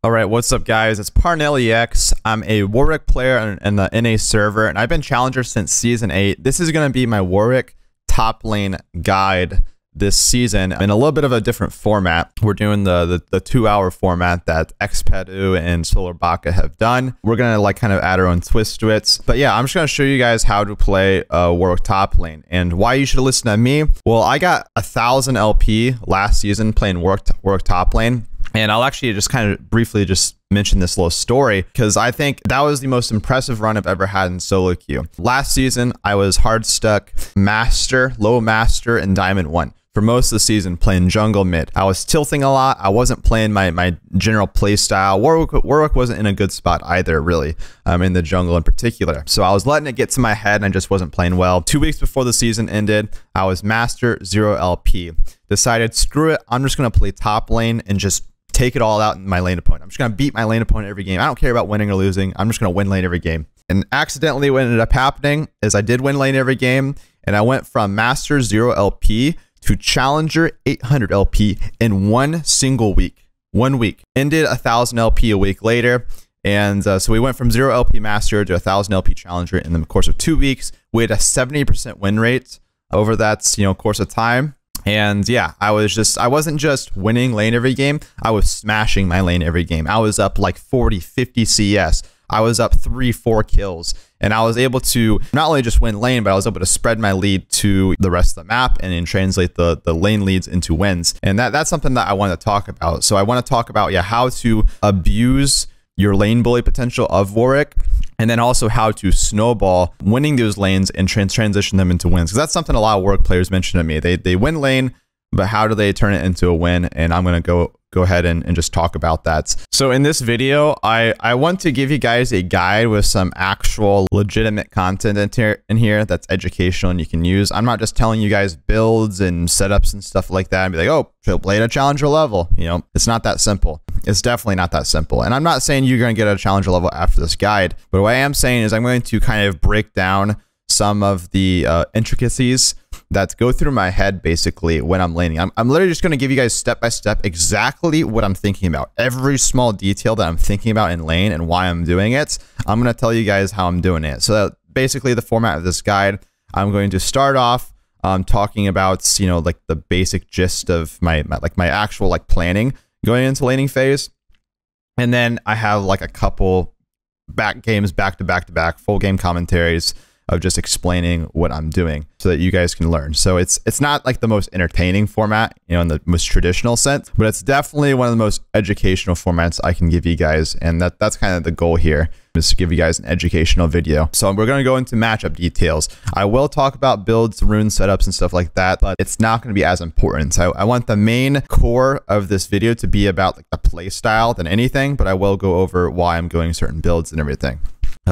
All right, what's up, guys? It's Parnellyx. I'm a Warwick player in the NA server, and I've been challenger since Season 8. This is going to be my Warwick top lane guide this season in a little bit of a different format. We're doing the 2-hour format that Xpedu and Solar Baka have done. We're going to like kind of add our own twist to it. But yeah, I'm just going to show you guys how to play Warwick top lane and why you should listen to me. Well, I got 1,000 LP last season playing Warwick top lane. And I'll actually just kind of briefly just mention this little story because I think that was the most impressive run I've ever had in solo queue. Last season, I was hard stuck master, low master, and diamond 1 for most of the season playing jungle mid. I was tilting a lot. I wasn't playing my general play style. Warwick wasn't in a good spot either, really, in the jungle in particular. So I was letting it get to my head and I just wasn't playing well. 2 weeks before the season ended, I was master 0 LP. Decided, screw it, I'm just going to play top lane and just take it all out in my lane opponent. I'm just going to beat my lane opponent every game. I don't care about winning or losing. I'm just going to win lane every game. And accidentally what ended up happening is I did win lane every game, and I went from master 0 LP to challenger 800 LP in one single week. 1 week. Ended 1,000 LP a week later. And so we went from 0 LP master to 1,000 LP challenger in the course of 2 weeks. We had a 70% win rate over that, course of time. And yeah, I wasn't just winning lane every game, I was smashing my lane every game. I was up like 40, 50 CS. I was up 3, 4 kills. And I was able to not only just win lane, but I was able to spread my lead to the rest of the map and then translate the lane leads into wins. And that's something that I want to talk about. So I want to talk about, how to abuse your lane bully potential of Warwick, and then also how to snowball winning those lanes and transition them into wins. Because that's something a lot of Warwick players mention to me. They win lane, but how do they turn it into a win? And I'm going to go ahead and just talk about that. So in this video, I want to give you guys a guide with some actual legitimate content in here that's educational and you can use. I'm not just telling you guys builds and setups and stuff like that and be like, oh, play at a challenger level. It's not that simple. It's definitely not that simple. And I'm not saying you're going to get a challenger level after this guide, but what I am saying is I'm going to kind of break down some of the intricacies that go through my head basically when I'm laning. I'm literally just going to give you guys step by step exactly what I'm thinking about. Every small detail that I'm thinking about in lane and why I'm doing it, I'm going to tell you guys how I'm doing it. So that basically the format of this guide, I'm going to start off talking about, like the basic gist of my actual planning going into laning phase. And then I have like a couple back to back full game commentaries of just explaining what I'm doing so that you guys can learn. So it's not like the most entertaining format, in the most traditional sense, but it's definitely one of the most educational formats I can give you guys. And that's kind of the goal here, is to give you guys an educational video. So we're going to go into matchup details. I will talk about builds, rune setups and stuff like that, but it's not going to be as important. So I want the main core of this video to be about like the play style than anything, but I will go over why I'm going certain builds and everything.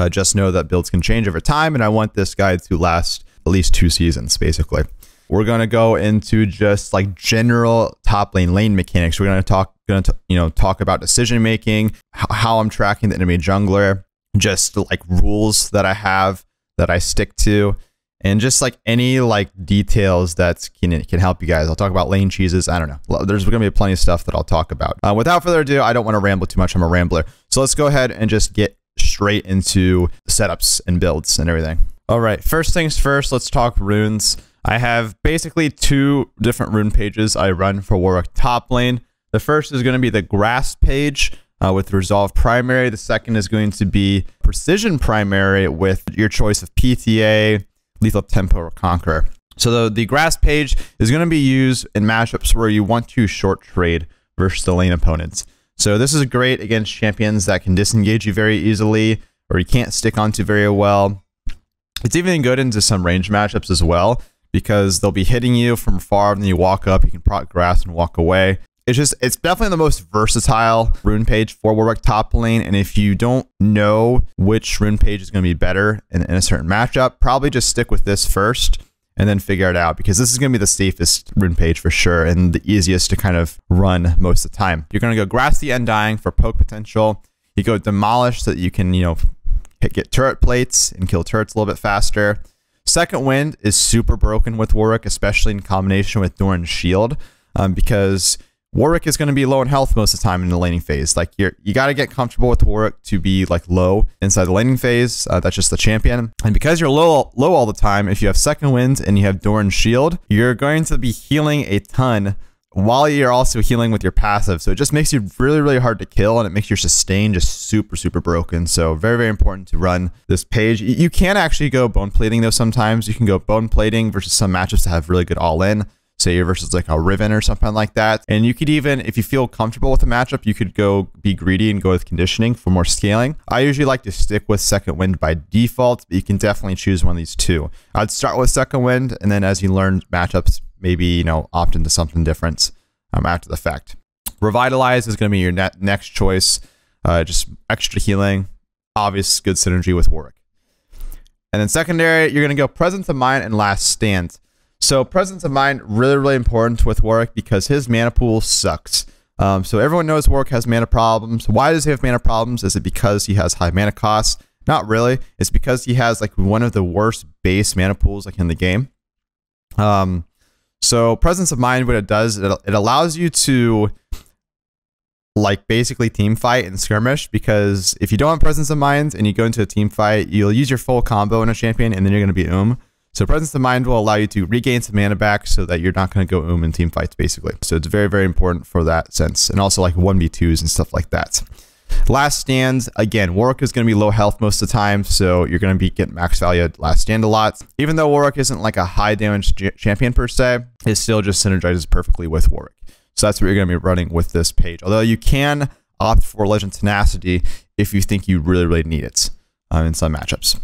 Just know that builds can change over time, and I want this guide to last at least 2 seasons, basically. We're going to go into just like general top lane mechanics. We're going to talk about decision making, how I'm tracking the enemy jungler, just like rules that I have that I stick to, and just like any like details that can help you guys. I'll talk about lane cheeses. I don't know. There's going to be plenty of stuff that I'll talk about. Without further ado, I don't want to ramble too much. I'm a rambler. So let's go ahead and just get straight into setups and builds and everything. All right, first things first, let's talk runes. I have basically 2 different rune pages I run for Warwick top lane. The first is going to be the grass page with resolve primary. The second is going to be precision primary with your choice of PTA, lethal tempo, or conqueror. So the grass page is going to be used in matchups where you want to short trade versus the lane opponents. So this is great against champions that can disengage you very easily or you can't stick onto very well. It's even good into some range matchups as well because they'll be hitting you from far and then you walk up, you can proc grass and walk away. It's definitely the most versatile rune page for Warwick top lane. And if you don't know which rune page is going to be better in a certain matchup, probably just stick with this first and then figure it out, because this is going to be the safest rune page for sure and the easiest to kind of run most of the time. You're going to go Grass the Undying for poke potential. You go Demolish so that you can, get turret plates and kill turrets a little bit faster. Second Wind is super broken with Warwick, especially in combination with Doran's Shield, because Warwick is going to be low in health most of the time in the laning phase. Like you got to get comfortable with Warwick to be like low inside the laning phase. That's just the champion. And because you're low all the time, if you have second wind and you have Doran's shield, you're going to be healing a ton while you're also healing with your passive. So it just makes you really, really hard to kill, and it makes your sustain just super, super broken. So very, very important to run this page. You can actually go bone plating though sometimes. You can go bone plating versus some matchups that have really good all-in. Say you're versus like a Riven or something like that. And you could even, if you feel comfortable with the matchup, you could go be greedy and go with conditioning for more scaling. I usually like to stick with second wind by default, but you can definitely choose one of these two. I'd start with second wind, and then as you learn matchups, maybe, you know, opt into something different after the fact. Revitalize is going to be your next choice. Just extra healing, obvious good synergy with Warwick. And then secondary, you're going to go Presence of Mind and Last Stand. So Presence of Mind, really, really important with Warwick because his mana pool sucks. So everyone knows Warwick has mana problems. Why does he have mana problems? Is it because he has high mana costs? Not really. It's because he has like one of the worst base mana pools like in the game. So Presence of Mind, what it does, it allows you to like basically team fight and skirmish, because if you don't have Presence of Mind and you go into a team fight, you'll use your full combo in a champion and then you're going to be So Presence of Mind will allow you to regain some mana back so that you're not going to go in team fights, basically. So it's very, very important for that sense. And also like 1v2s and stuff like that. Last Stand, again, Warwick is going to be low health most of the time, so you're going to be getting max value at Last Stand a lot. Even though Warwick isn't like a high damage champion per se, it still just synergizes perfectly with Warwick. So that's what you're going to be running with this page. Although you can opt for Legend Tenacity if you think you really, really need it in some matchups.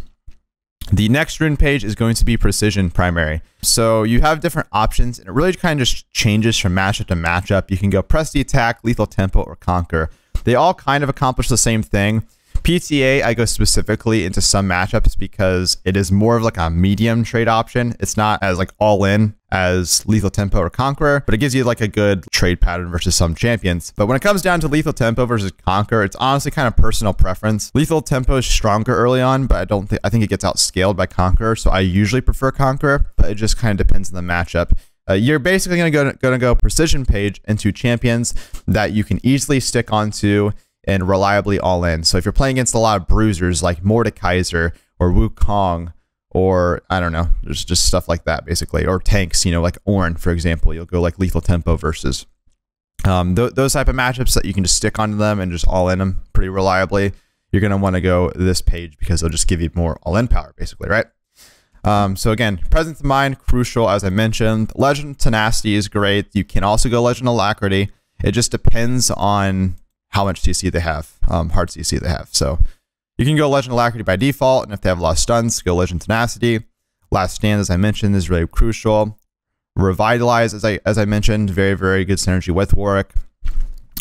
The next rune page is going to be Precision Primary. So you have different options, and it really kind of just changes from matchup to matchup. You can go Press the Attack, Lethal Tempo, or Conquer. They all kind of accomplish the same thing. PTA, I go specifically into some matchups because it is more of like a medium trade option. It's not as like all in as Lethal Tempo or Conqueror, but it gives you like a good trade pattern versus some champions. But when it comes down to Lethal Tempo versus Conqueror, it's honestly kind of personal preference. Lethal Tempo is stronger early on, but I think it gets outscaled by Conqueror, so I usually prefer Conqueror, but it just kind of depends on the matchup. You're basically going to go Precision page into champions that you can easily stick onto and reliably all in. So if you're playing against a lot of bruisers like Mordekaiser or Wukong, or I don't know, there's just stuff like that basically, or tanks, you know, like Ornn, for example, you'll go like Lethal Tempo versus those type of matchups that you can just stick onto them and just all in them pretty reliably. You're going to want to go this page because it'll just give you more all in power basically, right? So again, Presence of Mind, crucial as I mentioned. Legend Tenacity is great. You can also go Legend Alacrity. It just depends on how much CC they have, hard CC they have. So you can go Legend Alacrity by default, and if they have a lot of stuns, go Legend Tenacity. Last Stand, as I mentioned, is really crucial. Revitalize, as I mentioned, very, very good synergy with Warwick.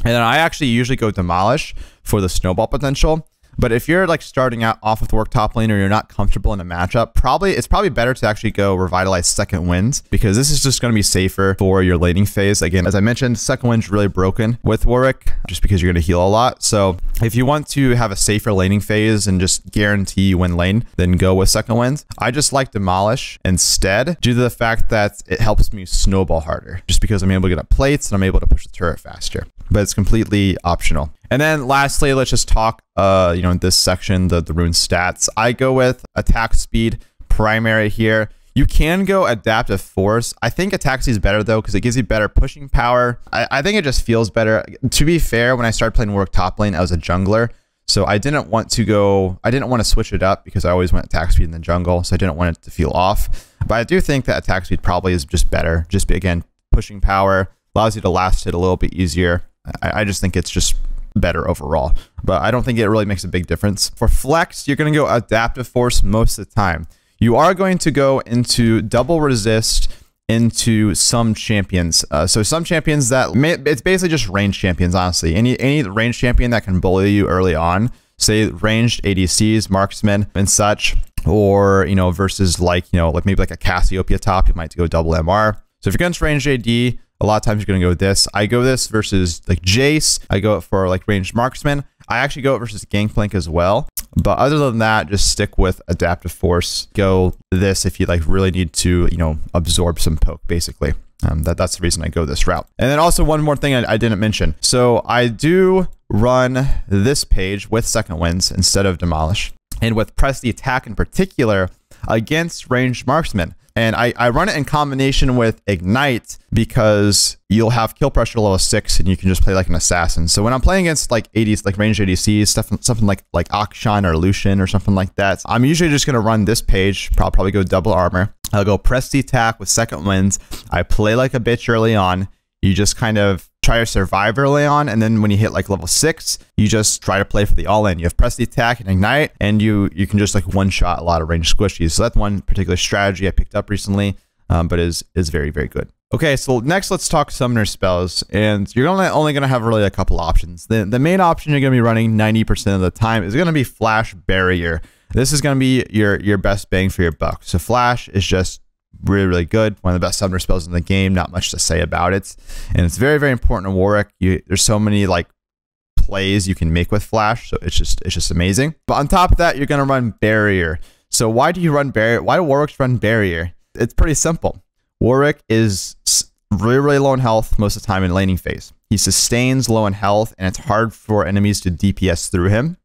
And then I actually usually go Demolish for the snowball potential. But if you're like starting out off with Warwick top lane, or you're not comfortable in a matchup, it's probably better to actually go Revitalize Second Wind, because this is just going to be safer for your laning phase. Again, as I mentioned, Second Wind's really broken with Warwick just because you're going to heal a lot. So if you want to have a safer laning phase and just guarantee you win lane, then go with Second Wind. I just like Demolish instead due to the fact that it helps me snowball harder, just because I'm able to get up plates and I'm able to push the turret faster. But it's completely optional. And then lastly, let's just talk, you know, in this section, the rune stats. I go with attack speed primary here. You can go adaptive force. I think attack speed is better though, because it gives you better pushing power. I think it just feels better. To be fair, when I started playing Warwick top lane, I was a jungler. So I didn't want to switch it up because I always went attack speed in the jungle. So I didn't want it to feel off. But I do think that attack speed probably is just better. Just again, pushing power allows you to last hit a little bit easier. I just think it's just better overall, but I don't think it really makes a big difference. For flex, you're going to go adaptive force most of the time. You are going to go into double resist into some champions. So some champions that it's basically just ranged champions, honestly. Any ranged champion that can bully you early on, say ranged ADCs, marksmen, and such, or, you know, versus like, you know, like maybe like a Cassiopeia top, you might go double MR. So if you're against ranged AD, a lot of times you're going to go with this. I go this versus like Jace. I go it for like ranged marksman. I actually go it versus Gangplank as well. But other than that, just stick with adaptive force. Go this if you like really need to, you know, absorb some poke basically. That's the reason I go this route. And then also one more thing I didn't mention. So I do run this page with second winds instead of demolish. And with press the attack in particular against ranged marksmen. And I run it in combination with Ignite because you'll have kill pressure level 6 and you can just play like an assassin. So when I'm playing against like ADs, like ranged ADCs, something like Akshan or Lucian or something like that, I'm usually just going to run this page. Probably go double armor. I'll go press the attack with second winds. I play like a bitch early on. You just kind of try to survive early on, and then when you hit like level 6, you just try to play for the all-in. You have press the attack and ignite, and you can just like one-shot a lot of ranged squishies. So that's one particular strategy I picked up recently, but is very, very good. Okay, so next let's talk summoner spells, and you're only going to have really a couple options. The main option you're going to be running 90% of the time is going to be Flash Barrier. This is going to be your best bang for your buck. So Flash is just really, really good. One of the best summoner spells in the game. Not much to say about it. And it's very, very important in Warwick. There's so many like plays you can make with Flash. So it's just amazing. But on top of that, you're going to run Barrier. So why do you run Barrier? Why do Warwicks run Barrier? It's pretty simple. Warwick is really, really low in health most of the time in laning phase. He sustains low in health, and it's hard for enemies to DPS through him.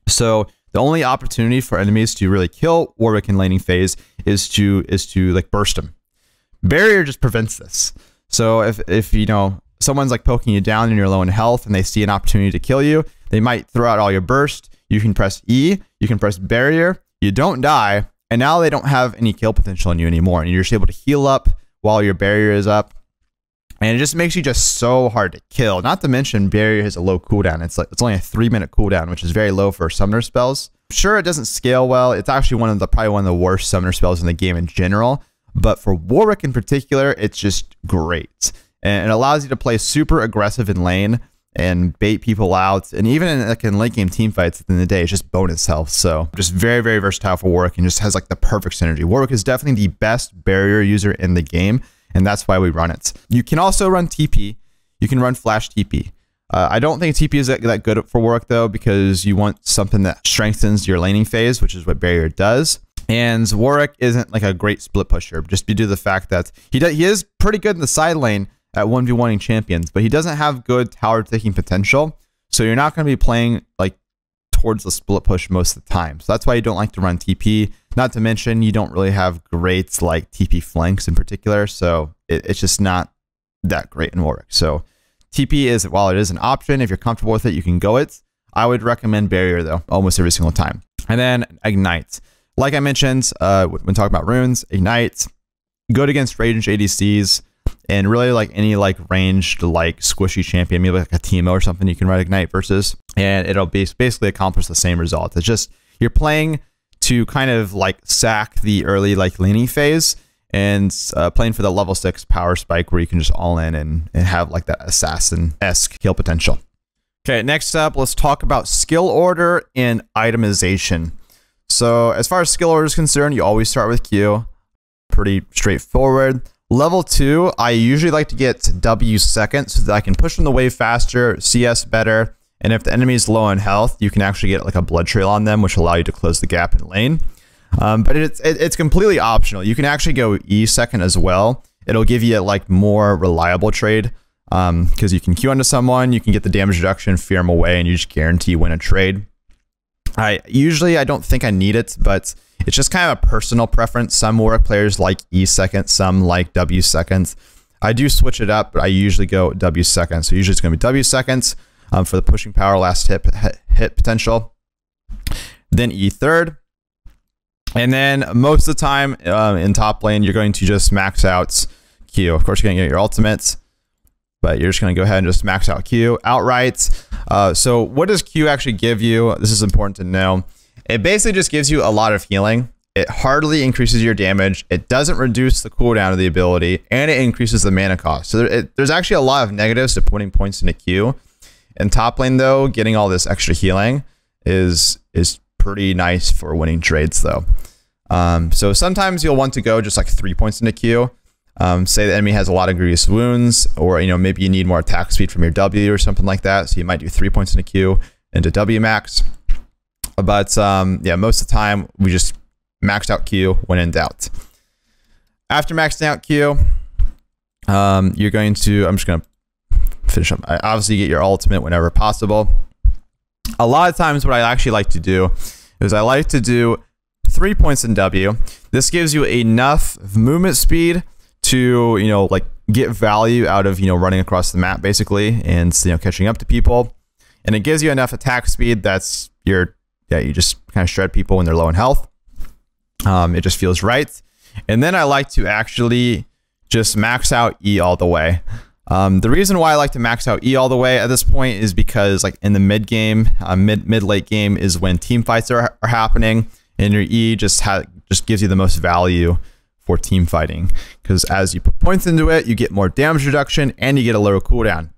So the only opportunity for enemies to really kill Warwick in laning phase is to like burst him. Barrier just prevents this. So if you know someone's like poking you down and you're low in health and they see an opportunity to kill you, they might throw out all your burst. You can press E, you can press Barrier, you don't die, and now they don't have any kill potential in you anymore, and you're just able to heal up while your Barrier is up. And it just makes you just so hard to kill. Not to mention, Barrier has a low cooldown. It's only a 3-minute cooldown, which is very low for summoner spells. Sure, it doesn't scale well. It's actually probably one of the worst summoner spells in the game in general. But for Warwick in particular, it's just great. And it allows you to play super aggressive in lane and bait people out. And even in late game team fights at the end of the day, it's just bonus health. So just very, very versatile for Warwick and just has like the perfect synergy. Warwick is definitely the best Barrier user in the game, and that's why we run it. You can also run TP. You can run Flash TP. I don't think TP is that good for Warwick though, because you want something that strengthens your laning phase, which is what Barrier does. And Warwick isn't like a great split pusher, just due to the fact that he is pretty good in the side lane at 1v1ing champions, but he doesn't have good tower taking potential. So you're not going to be playing like towards the split push most of the time. So that's why you don't like to run TP. Not to mention, you don't really have great like TP flanks in particular. So it's just not that great in Warwick. So TP is, while it is an option, if you're comfortable with it, you can go it. I would recommend Barrier though, almost every single time. And then Ignite. Like I mentioned, when talking about runes, Ignite, good against ranged ADCs, and really like any like ranged like squishy champion, maybe like a Teemo or something, you can run Ignite versus, and it'll basically accomplish the same result. It's just you're playing to kind of like sack the early like laning phase, and playing for the level 6 power spike where you can just all in and have like that assassin-esque kill potential. Okay, next up, let's talk about skill order and itemization. So as far as skill order is concerned, you always start with Q. Pretty straightforward. Level 2, I usually like to get W second so that I can push them the wave faster, CS better, and if the enemy is low on health, you can actually get like a blood trail on them, which will allow you to close the gap in lane. But it's completely optional. You can actually go E second as well. It'll give you like more reliable trade because you can Q onto someone, you can get the damage reduction, fear them away, and you just guarantee win a trade. I don't think I need it, but it's just kind of a personal preference. Some Warwick players like E second, some like W seconds. I do switch it up, but I usually go W second. So usually it's going to be W seconds for the pushing power, last hit potential. Then E third. And then most of the time in top lane, you're going to just max out Q. Of course, you're going to get your ultimates, but you're just going to go ahead and just max out Q outright. So what does Q actually give you? This is important to know. It basically just gives you a lot of healing. It hardly increases your damage. It doesn't reduce the cooldown of the ability, and it increases the mana cost. So there's actually a lot of negatives to putting points into Q. In top lane though, getting all this extra healing is pretty nice for winning trades though. So sometimes you'll want to go just like 3 points into Q. Say the enemy has a lot of grievous wounds, or maybe you need more attack speed from your W or something like that. So you might do 3 points in a Q into W max. But yeah, most of the time we just maxed out Q when in doubt. After maxing out Q, you're going to, I'm just going to finish up. Obviously, you get your ultimate whenever possible. A lot of times what I actually like to do is I like to do 3 points in W. This gives you enough movement speed to, like get value out of, running across the map basically and, catching up to people. And it gives you enough attack speed that's you just kind of shred people when they're low in health. It just feels right. And then I like to actually just max out E all the way. The reason why I like to max out E all the way at this point is because like in the mid game, mid-late game is when team fights are happening, and your E just gives you the most value for team fighting, because as you put points into it, you get more damage reduction and you get a lower cooldown.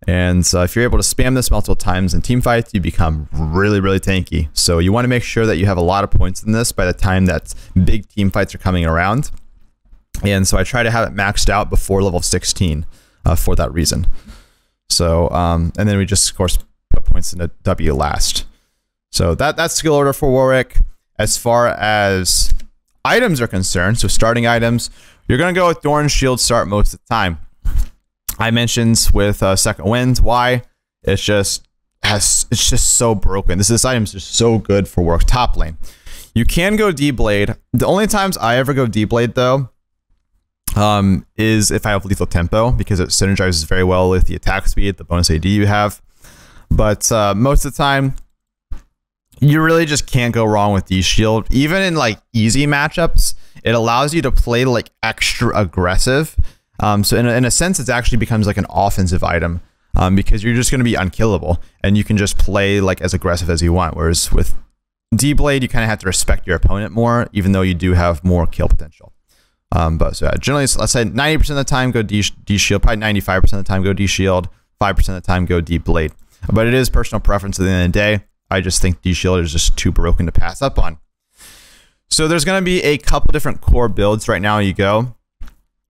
And so if you're able to spam this multiple times in team fights, you become really, really tanky. So you want to make sure that you have a lot of points in this by the time that big team fights are coming around. And so I try to have it maxed out before level 16 for that reason. So, and then we just, of course, put points into W last. So that's skill order for Warwick. As far as items are concerned, so starting items, you're going to go with Thorn Shield start most of the time. I mentioned with Second Wind why it's just so broken. This item is just so good for Warwick top lane. You can go D-Blade. The only times I ever go D-Blade though is if I have lethal tempo, because it synergizes very well with the attack speed, the bonus AD you have. But most of the time, you really just can't go wrong with D-Shield. Even in like easy matchups, it allows you to play like extra aggressive. So in a sense, it actually becomes like an offensive item because you're just going to be unkillable and you can just play like as aggressive as you want. Whereas with D-Blade, you kind of have to respect your opponent more, even though you do have more kill potential. But so generally, let's say 90% of the time go D-Shield, probably 95% of the time go D-Shield, 5% of the time go D-Blade. But it is personal preference at the end of the day. I just think D-Shield is just too broken to pass up on. So there's going to be a couple different core builds right now you go.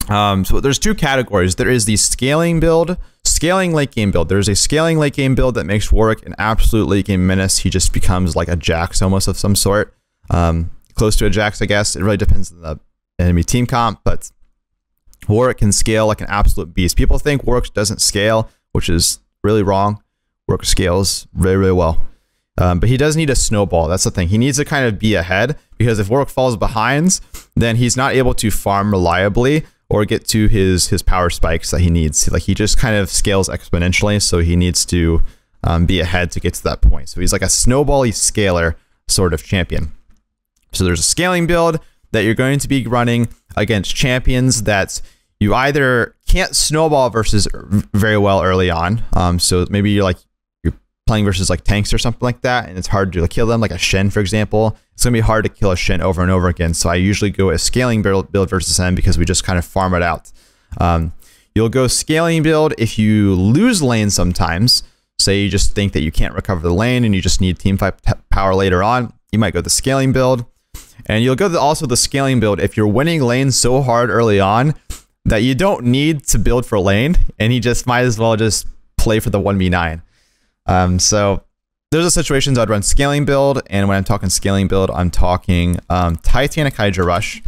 So there's two categories. There is the scaling build, scaling late game build. There's a scaling late game build that makes Warwick an absolute late game menace. He just becomes like a Jax almost of some sort. Close to a Jax, I guess. It really depends on the enemy team comp, but Warwick can scale like an absolute beast. People think Warwick doesn't scale, which is really wrong. Warwick scales really, really well. But he does need a snowball. That's the thing. He needs to kind of be ahead, because if Warwick falls behind, then he's not able to farm reliably or get to his power spikes that he needs. Like he just kind of scales exponentially, so he needs to be ahead to get to that point. So he's like a snowbally scaler sort of champion. So there's a scaling build that you're going to be running against champions that you either can't snowball versus very well early on. So maybe you're playing versus like tanks or something like that, and it's hard to kill them, like a Shen, for example. It's gonna be hard to kill a Shen over and over again. So I usually go a scaling build versus them because we just kind of farm it out. You'll go scaling build if you lose lane sometimes. Say you just think that you can't recover the lane and you just need team fight power later on. You might go the scaling build. And you'll go also the scaling build if you're winning lane so hard early on that you don't need to build for lane, and you just might as well just play for the 1v9. So those are situations I'd run scaling build, and when I'm talking scaling build, I'm talking Titanic Hydra Rush.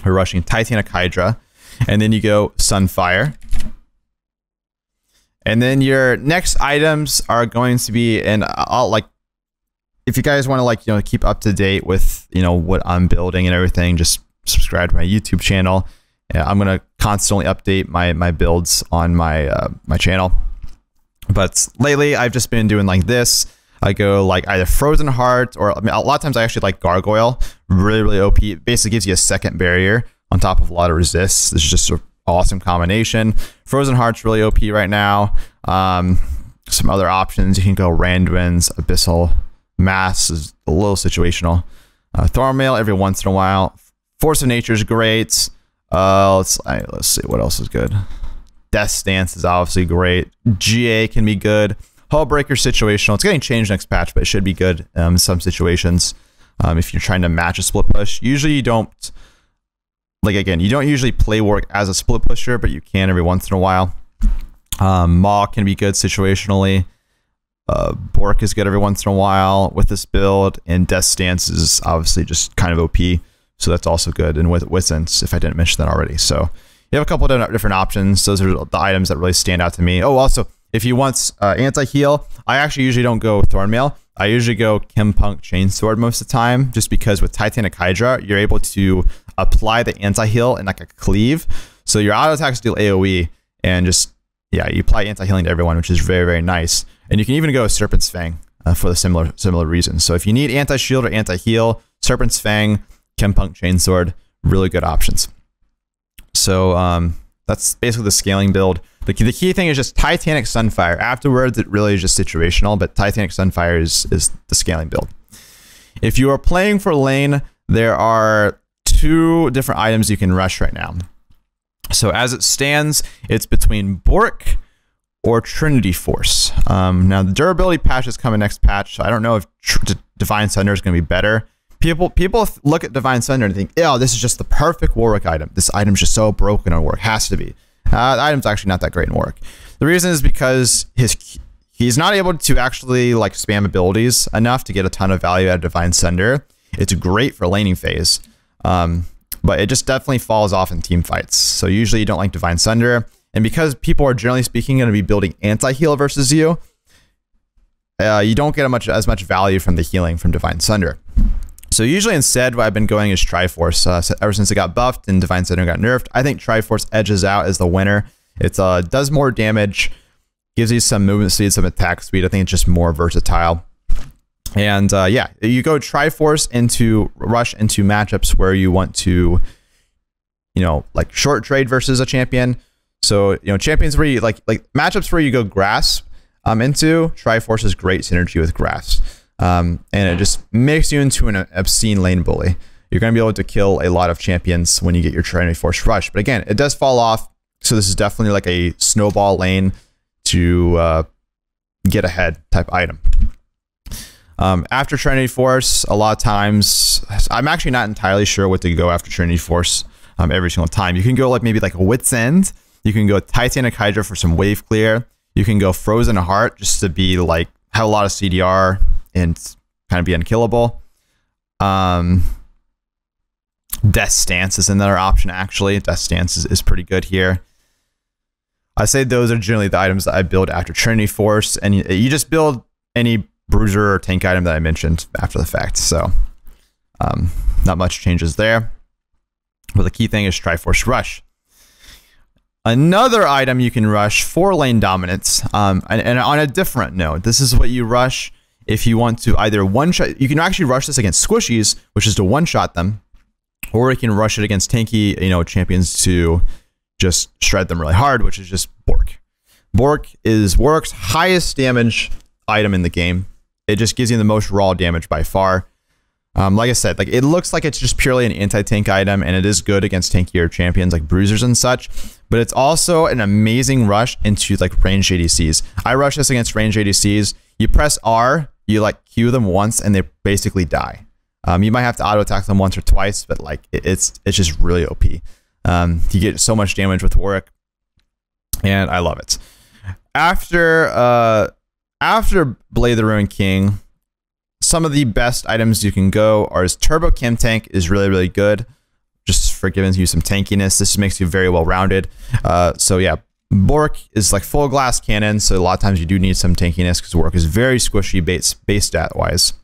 We're rushing Titanic Hydra, and then you go Sunfire. And then your next items are going to be, and I'll if you guys want to keep up to date with what I'm building and everything, just subscribe to my YouTube channel. I'm gonna constantly update my builds on my my channel. But lately, I've just been doing like this. I go like either Frozen Heart, or a lot of times I actually like Gargoyle. Really, really OP. It basically gives you a second barrier on top of a lot of resists. This is just an awesome combination. Frozen Heart's really OP right now. Some other options, you can go Randwinds, Abyssal, Mass is a little situational. Thornmail every once in a while. Force of Nature is great. Let's see what else is good. Death Stance is obviously great. GA can be good. Hullbreaker situational. It's getting changed next patch, but it should be good in some situations. If you're trying to match a split push, usually you don't like again, you don't usually play Warwick as a split pusher, but you can every once in a while. Maw can be good situationally. Bork is good every once in a while with this build, and Death Stance is obviously just kind of OP, so that's also good. And with Witsence, if I didn't mention that already. So you have a couple of different options. Those are the items that really stand out to me. Oh, also, if you want anti-heal, I actually usually don't go Thornmail. I usually go Chempunk Chainsword most of the time, just because with Titanic Hydra, you're able to apply the anti-heal in like a cleave. So your auto attacks deal AoE, and just, yeah, you apply anti-healing to everyone, which is very, very nice. And you can even go Serpent's Fang for the similar reasons. So if you need anti-shield or anti-heal, Serpent's Fang, Chempunk Chainsword, really good options. So that's basically the scaling build. The key thing is just Titanic Sunfire. Afterwards, it really is just situational, but Titanic Sunfire is the scaling build. If you are playing for lane, there are 2 different items you can rush right now. So as it stands, it's between Bork or Trinity Force. Now the durability patch is coming next patch, so I don't know if Divine Thunder is going to be better. People look at Divine Thunder and think, oh, this is just the perfect Warwick item. This item's just so broken on Warwick. Has to be. The item's actually not that great in Warwick. The reason is because he's not able to actually like spam abilities enough to get a ton of value out of Divine Thunder. It's great for laning phase, but it just definitely falls off in team fights. So usually you don't like Divine Thunder. And because people are generally speaking going to be building anti-heal versus you, you don't get as much value from the healing from Divine Thunder. So usually instead what I've been going is Triforce. Ever since it got buffed and Divine Thunder got nerfed, I think Triforce edges out as the winner. It does more damage, gives you some movement speed, some attack speed. I think it's just more versatile. And yeah, you go Triforce into rush into matchups where you want to, you know, like short trade versus a champion. So, you know, champions where you like matchups where you go Grasp into, Triforce is great synergy with Grasp. And it just makes you into an obscene lane bully. You're going to be able to kill a lot of champions when you get your Trinity Force rush. But again, it does fall off. So this is definitely like a snowball lane to get ahead type item. After Trinity Force, a lot of times, I'm actually not entirely sure what to go after Trinity Force every single time. You can go like maybe like a Wit's End. You can go Titanic Hydra for some wave clear. You can go Frozen Heart just to be like, have a lot of CDR and kind of be unkillable. Death Stance is another option actually. Death Stance is pretty good here. I say those are generally the items that I build after Trinity Force, and you just build any bruiser or tank item that I mentioned after the fact. So not much changes there. But the key thing is Triforce Rush. Another item you can rush for lane dominance, and on a different note, this is what you rush if you want to either one-shot. You can actually rush this against squishies, which is to one-shot them, or you can rush it against tanky, you know, champions to just shred them really hard, which is just Bork. Bork is Warwick's highest damage item in the game. It just gives you the most raw damage by far. Like I said, like it looks like it's just purely an anti-tank item, and it is good against tankier champions like bruisers and such, but it's also an amazing rush into like ranged ADCs. I rush this against ranged ADCs. You press R, you like Q them once, and they basically die. You might have to auto attack them once or twice, but like it's just really OP. You get so much damage with Warwick, and I love it. After Blade the Ruined King, some of the best items you can go are Turbo Chem Tank is really good, just for giving you some tankiness. This makes you very well rounded. So yeah, Bork is like full glass cannon, so a lot of times you do need some tankiness because Bork is very squishy base stat wise.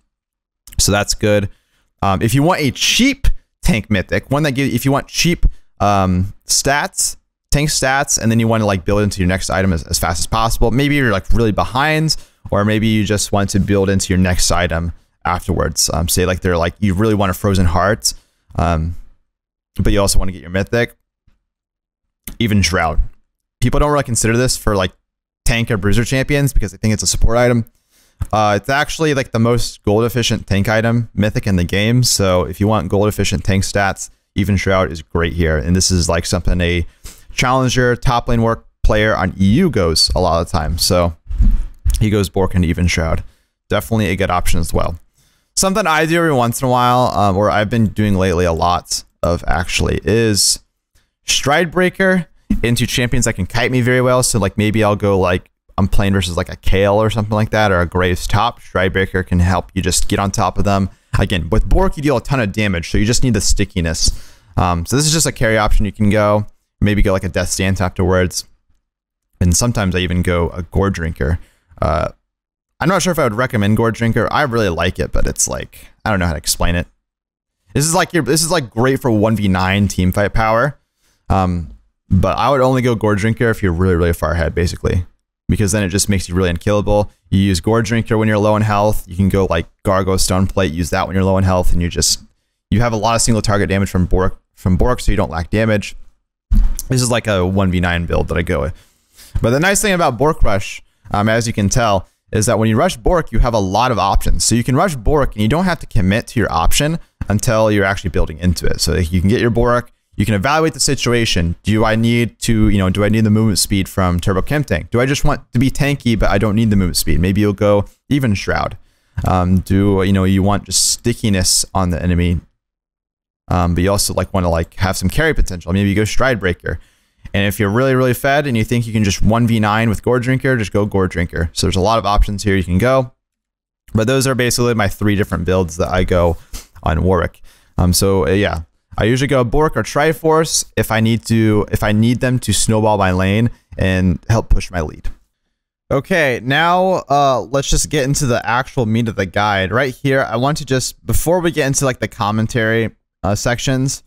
So that's good. If you want a cheap tank mythic, one that gives, if you want cheap stats, tank stats, and then you want to like build into your next item as fast as possible. Maybe you're like really behind, or maybe you just want to build into your next item afterwards. Say like they're like, you really want a Frozen Heart, but you also want to get your mythic. Even Shroud. People don't really consider this for like tank or bruiser champions because they think it's a support item. It's actually like the most gold efficient tank item mythic in the game. So if you want gold efficient tank stats, Even Shroud is great here. And this is like something a challenger top lane work player on EU goes a lot of the time. So he goes Bork and Even Shroud. Definitely a good option as well. Something I do every once in a while, or I've been doing lately a lot, of actually is Stride Breaker into champions that can kite me very well. So like maybe I'll go like I'm playing versus like a Kale or something like that, or a Graves top. Stride Breaker can help you just get on top of them. Again, with Bork, you deal a ton of damage, so you just need the stickiness. So this is just a carry option you can go. Maybe go like a Death Stance afterwards. And sometimes I even go a Gore Drinker. I'm not sure if I would recommend Gore Drinker. I really like it, but it's like, I don't know how to explain it. This is like great for 1v9 team fight power. But I would only go Gore Drinker if you're really, really far ahead, basically. Because then it just makes you really unkillable. You use Gore Drinker when you're low in health. You can go like Gargo Stone Plate, use that when you're low in health, and you have a lot of single target damage from Bork, so you don't lack damage. This is like a 1v9 build that I go with. But the nice thing about Bork Rush, as you can tell, is that when you rush Bork, you have a lot of options. So you can rush Bork and you don't have to commit to your option until you're actually building into it. So you can get your Bork, you can evaluate the situation. Do I need to, do I need the movement speed from Turbo Chem Tank? Do I just want to be tanky, but I don't need the movement speed? Maybe you'll go even Shroud. You want just stickiness on the enemy, but you also want to have some carry potential. Maybe you go Stride Breaker. And if you're really, really fed and you think you can just 1v9 with Gore Drinker, just go Gore Drinker. So there's a lot of options here you can go. But those are basically my 3 different builds that I go on Warwick. Yeah, I usually go Bork or Triforce if I need them to snowball my lane and help push my lead. Okay, now let's just get into the actual meat of the guide. Right here, I want to just, before we get into the commentary sections,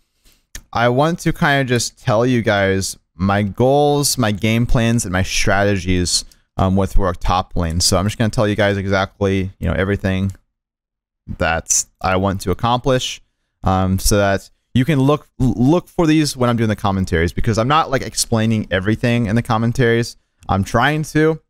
I want to kind of just tell you guys my goals, my game plans, and my strategies with Warwick top lane. So I'm just going to tell you guys exactly, everything that I want to accomplish, so that you can look for these when I'm doing the commentaries, because I'm not explaining everything in the commentaries. I'm trying to,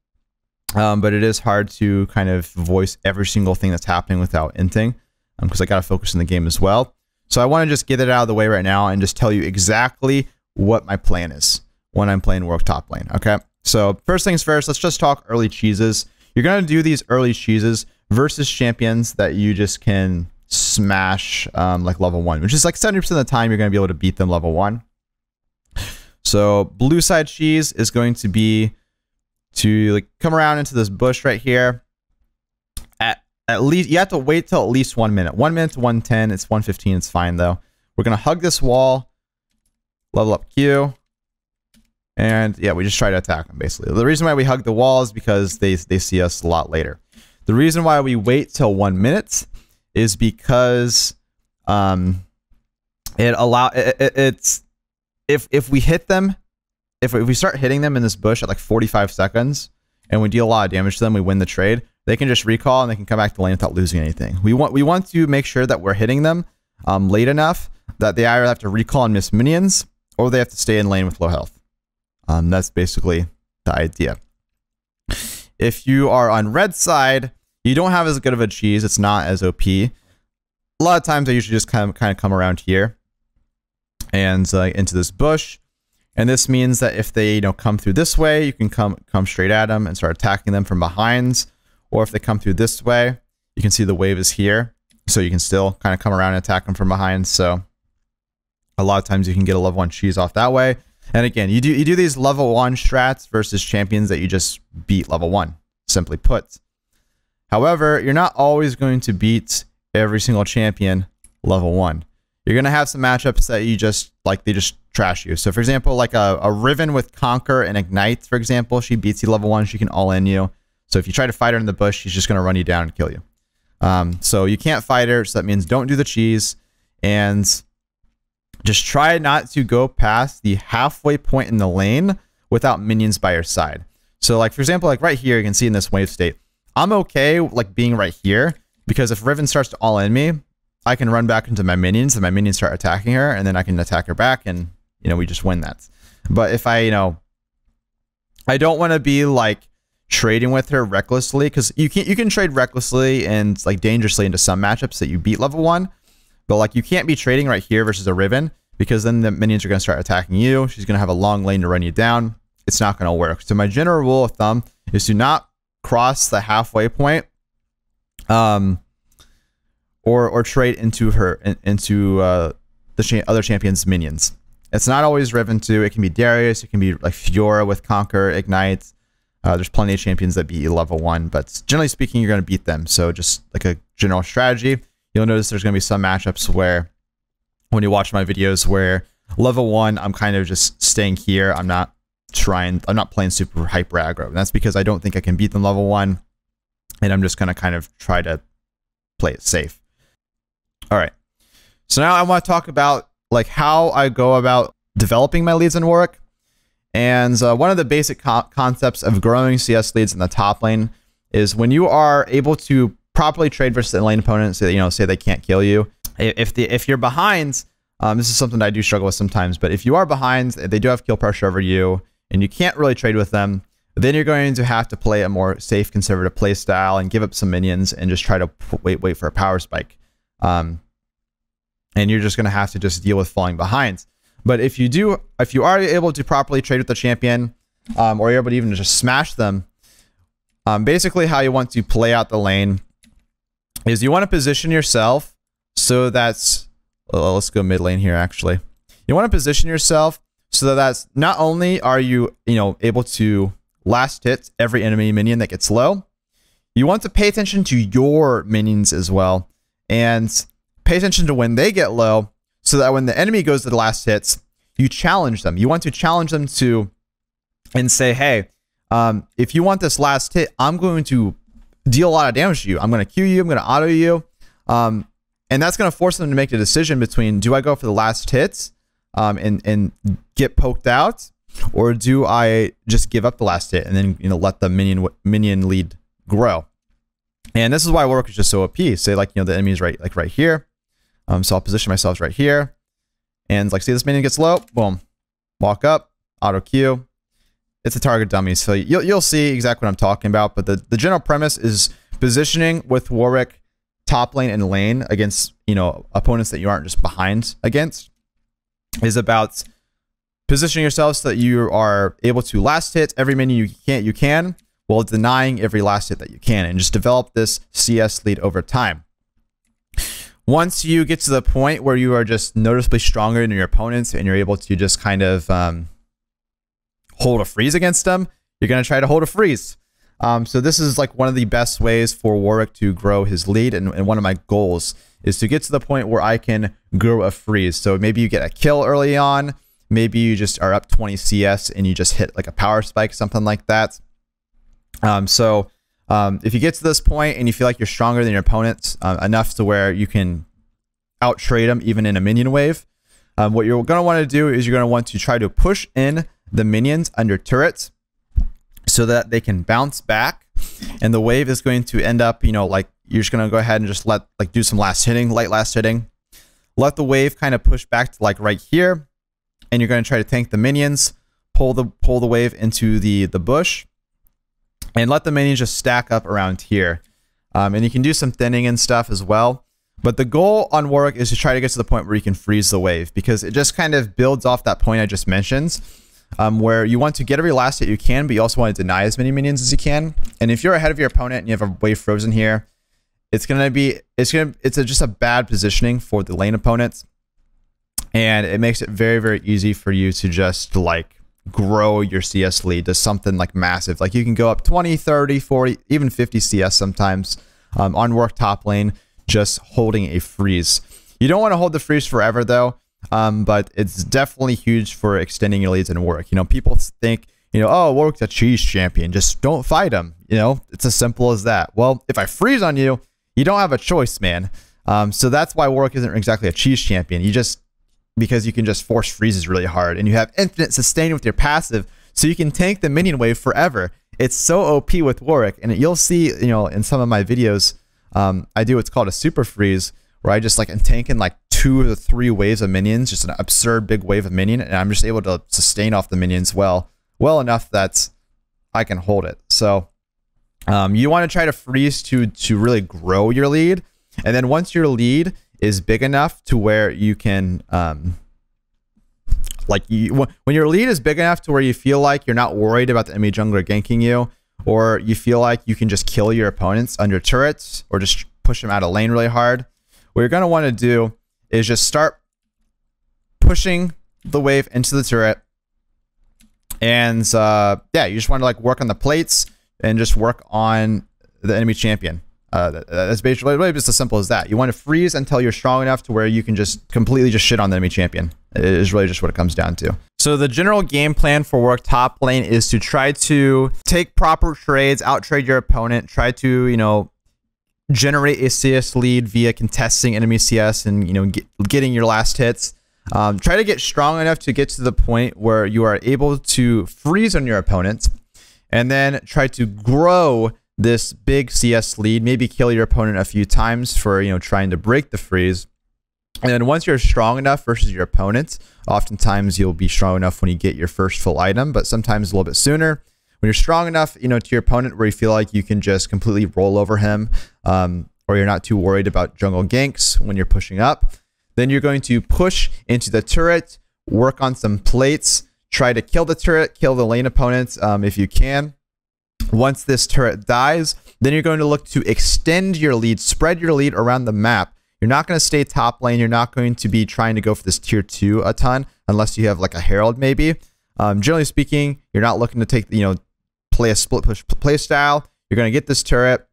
but it is hard to kind of voice every single thing that's happening without inting, because I got to focus in the game as well. So I want to just get it out of the way right now and just tell you exactly what my plan is when I'm playing Warwick top lane. Okay, so first things first, let's just talk early cheeses. You're going to do these early cheeses versus champions that you just can smash level 1, which is 70% of the time you're going to be able to beat them level 1. So blue side cheese is going to be to come around into this bush right here. At least you have to wait till at least 1 minute. 1 minute to 110. It's 115. It's fine though. We're gonna hug this wall, level up Q, and yeah, we just try to attack them basically. The reason why we hug the wall is because they see us a lot later. The reason why we wait till 1 minute is because it's if we hit them, if we start hitting them in this bush at 45 seconds and we deal a lot of damage to them, we win the trade. They can just recall and they can come back to lane without losing anything. We want to make sure that we're hitting them late enough that they either have to recall and miss minions, or they have to stay in lane with low health. That's basically the idea. If you are on red side, you don't have as good of a cheese. It's not as OP. A lot of times I usually just kind of come around here and into this bush. And this means that if they come through this way, you can come straight at them and start attacking them from behind. Or if they come through this way, you can see the wave is here. So you can still kind of come around and attack them from behind. So a lot of times you can get a level 1 cheese off that way. And again, you do these level 1 strats versus champions that you just beat level 1, simply put. However, you're not always going to beat every single champion level 1. You're going to have some matchups that you just, they just trash you. So for example, a Riven with Conquer and Ignite, for example, she beats you level 1, she can all-in you. So if you try to fight her in the bush, she's just going to run you down and kill you. So you can't fight her, so that means don't do the cheese. And just try not to go past the halfway point in the lane without minions by your side. So for example, right here, you can see in this wave state, I'm okay being right here, because if Riven starts to all-in me, I can run back into my minions and my minions start attacking her, and then I can attack her back, and we just win that. But if I don't want to be trading with her recklessly, because you can trade recklessly and dangerously into some matchups that you beat level 1, but you can't be trading right here versus a Riven, because then the minions are going to start attacking you. She's going to have a long lane to run you down. It's not going to work. So my general rule of thumb is to not cross the halfway point, or trade into her into the other champion's minions. It's not always Riven too. It can be Darius. It can be like Fiora with Conquer, Ignite. There's plenty of champions that beat you level 1, but generally speaking, you're going to beat them. So just like a general strategy, you'll notice there's going to be some matchups where when you watch my videos where level 1, I'm kind of just staying here. I'm not playing super hyper aggro. And that's because I don't think I can beat them level 1. And I'm just going to kind of try to play it safe. All right. So now I want to talk about like how I go about developing my leads in Warwick. And one of the basic concepts of growing CS leads in the top lane is when you are able to properly trade versus the lane opponents, say they can't kill you. If you're behind, this is something that I do struggle with sometimes, but if you are behind, they do have kill pressure over you, and you can't really trade with them, then you're going to have to play a more safe, conservative play style and give up some minions and just try to wait for a power spike. And you're just going to have to just deal with falling behind. But if you are able to properly trade with the champion, or you're able to even just smash them, basically how you want to play out the lane is you want to position yourself so that's, let's go mid lane here actually. You want to position yourself so that that's not only are you, able to last hit every enemy minion that gets low, you want to pay attention to your minions as well and pay attention to when they get low, so that when the enemy goes to the last hits, you challenge them. You want to challenge them and say, hey, if you want this last hit, I'm going to deal a lot of damage to you. I'm going to Q you. I'm going to auto you. And that's going to force them to make a decision between, do I go for the last hits and get poked out, or do I just give up the last hit and then let the minion lead grow? And this is why Warwick is just so OP. Say like the enemy's right here. So I'll position myself right here, and like see this minion gets low, boom, walk up, auto Q. It's a target dummy, so you'll see exactly what I'm talking about. But the general premise is positioning with Warwick top lane and lane against opponents that you aren't just behind against is about positioning yourself so that you are able to last hit every minion you can while denying every last hit that you can, and just develop this CS lead over time. Once you get to the point where you are just noticeably stronger than your opponents and you're able to just kind of hold a freeze against them, you're going to try to hold a freeze. So this is like one of the best ways for Warwick to grow his lead, and one of my goals is to get to the point where I can grow a freeze. So maybe you get a kill early on, maybe you just are up 20 CS and you just hit like a power spike, something like that. If you get to this point and you feel like you're stronger than your opponents enough to where you can out-trade them even in a minion wave, what you're going to want to do is you're going to want to try to push in the minions under turrets so that they can bounce back, and the wave is going to end up, like you're just going to go ahead and just do some light last hitting, let the wave kind of push back to like right here, and you're going to try to tank the minions, pull the wave into the bush, and let the minions just stack up around here. And you can do some thinning and stuff as well. But the goal on Warwick is to try to get to the point where you can freeze the wave, because it just kind of builds off that point I just mentioned, where you want to get every last hit you can, but you also want to deny as many minions as you can. And if you're ahead of your opponent and you have a wave frozen here, it's just a bad positioning for the lane opponents. And it makes it very, very easy for you to just like grow your CS lead to something like massive. Like you can go up 20, 30, 40, even 50 CS sometimes on Warwick top lane, just holding a freeze. You don't want to hold the freeze forever though, but it's definitely huge for extending your leads in Warwick. People think, oh, Warwick's a cheese champion, just don't fight him. It's as simple as that. Well, if I freeze on you, you don't have a choice, man. So that's why Warwick isn't exactly a cheese champion. Because you can just force freezes really hard, and you have infinite sustain with your passive, so you can tank the minion wave forever. It's so OP with Warwick, and you'll see, in some of my videos, I do what's called a super freeze, where I just am tanking like 2 or 3 waves of minions, just an absurd big wave of minion, and I'm just able to sustain off the minions well enough that I can hold it. So you want to try to freeze to really grow your lead, and then once your lead is big enough to where you can when your lead is big enough to where you feel like you're not worried about the enemy jungler ganking you, or you feel like you can just kill your opponents under turrets or just push them out of lane really hard, what you're going to want to do is just start pushing the wave into the turret. And yeah, you just want to like work on the plates and just work on the enemy champion. That's basically just as simple as that. You want to freeze until you're strong enough to where you can just completely just shit on the enemy champion. It is really just what it comes down to. So the general game plan for Warwick top lane is to try to take proper trades, out-trade your opponent, try to, you know, generate a CS lead via contesting enemy CS and, you know, getting your last hits. Try to get strong enough to get to the point where you are able to freeze on your opponents, and then try to grow this big CS lead, maybe kill your opponent a few times for, you know, trying to break the freeze. And then once you're strong enough versus your opponent, oftentimes you'll be strong enough when you get your first full item, but sometimes a little bit sooner. When you're strong enough, you know, to your opponent where you feel like you can just completely roll over him, or you're not too worried about jungle ganks when you're pushing up, then you're going to push into the turret, work on some plates, try to kill the turret, kill the lane opponents if you can. Once this turret dies, then you're going to look to extend your lead, spread your lead around the map. You're not going to stay top lane. You're not going to be trying to go for this tier 2 a ton unless you have like a Herald maybe. Generally speaking, you're not looking to take, you know, play a split push play style. You're going to get this turret.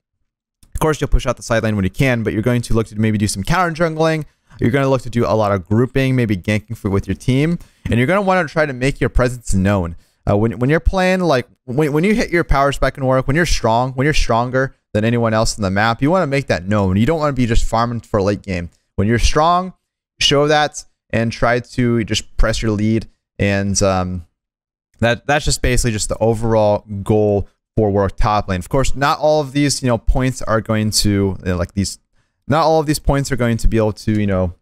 Of course, you'll push out the side lane when you can, but you're going to look to maybe do some counter jungling. You're going to look to do a lot of grouping, maybe ganking with your team, and you're going to want to try to make your presence known. When you're playing, like when you hit your power spec and work, when you're strong, when you're stronger than anyone else in the map, you want to make that known. You don't want to be just farming for late game. When you're strong, show that and try to just press your lead. And that's just basically just the overall goal for Warwick top lane. Of course, not all of these, you know, points are going to not all of these points are going to be able to, you know,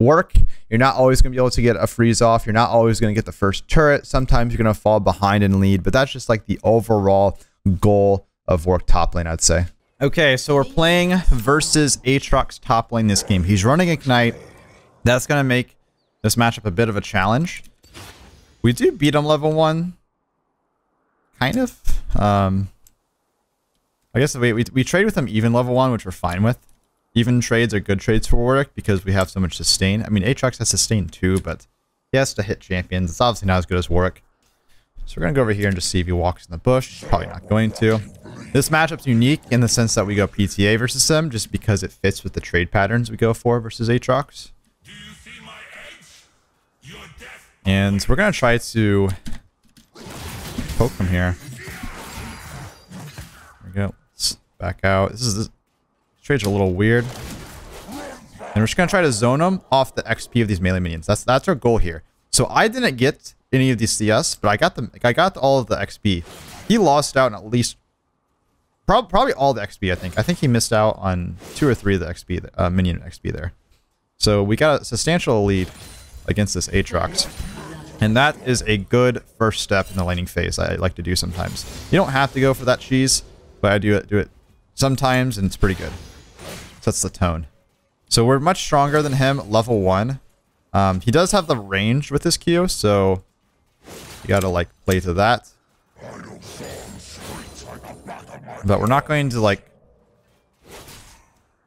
work. You're not always going to be able to get a freeze off. You're not always going to get the first turret. Sometimes you're going to fall behind and lead, but that's just like the overall goal of Warwick top lane, I'd say. Okay, so we're playing versus Aatrox top lane this game. He's running Ignite. That's going to make this matchup a bit of a challenge. We do beat him level 1. Kind of. I guess we trade with him even level 1, which we're fine with. Even trades are good trades for Warwick because we have so much sustain. I mean, Aatrox has sustain too, but he has to hit champions. It's obviously not as good as Warwick. So we're going to go over here and just see if he walks in the bush. Probably not going to. This matchup's unique in the sense that we go PTA versus him just because it fits with the trade patterns we go for versus Aatrox. And we're going to try to poke him here. There we go. Let's back out. This trade's a little weird. And we're just going to try to zone him off the XP of these melee minions. That's our goal here. So I didn't get any of these CS, but I got all of the XP. He lost out on at least probably all the XP, I think. I think he missed out on 2 or 3 of the XP, minion XP there. So we got a substantial lead against this Aatrox. And that is a good first step in the laning phase I like to do sometimes. You don't have to go for that cheese, but I do it sometimes, and it's pretty good. Sets the tone. So we're much stronger than him, level 1. He does have the range with his Q, so you gotta like play to that. But we're not going to like...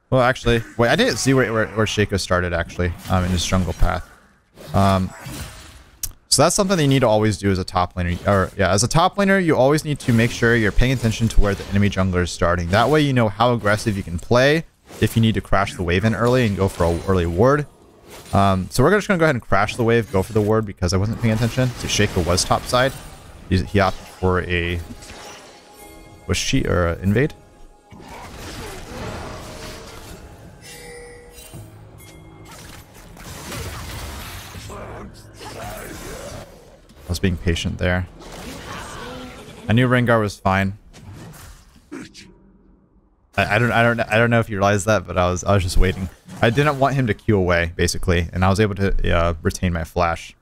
Well, actually, wait, I didn't see where Shaco started actually in his jungle path. So that's something that you need to always do as a top laner. Or yeah, as a top laner, you always need to make sure you're paying attention to where the enemy jungler is starting. That way you know how aggressive you can play if you need to crash the wave in early and go for an early ward. So we're just going to go ahead and crash the wave, go for the ward because I wasn't paying attention. So Shaco was top side. He opted for a... Was she or invade? I was being patient there. I knew Rengar was fine. I don't know if you realized that, but I was just waiting. I didn't want him to Q away basically, and I was able to retain my flash.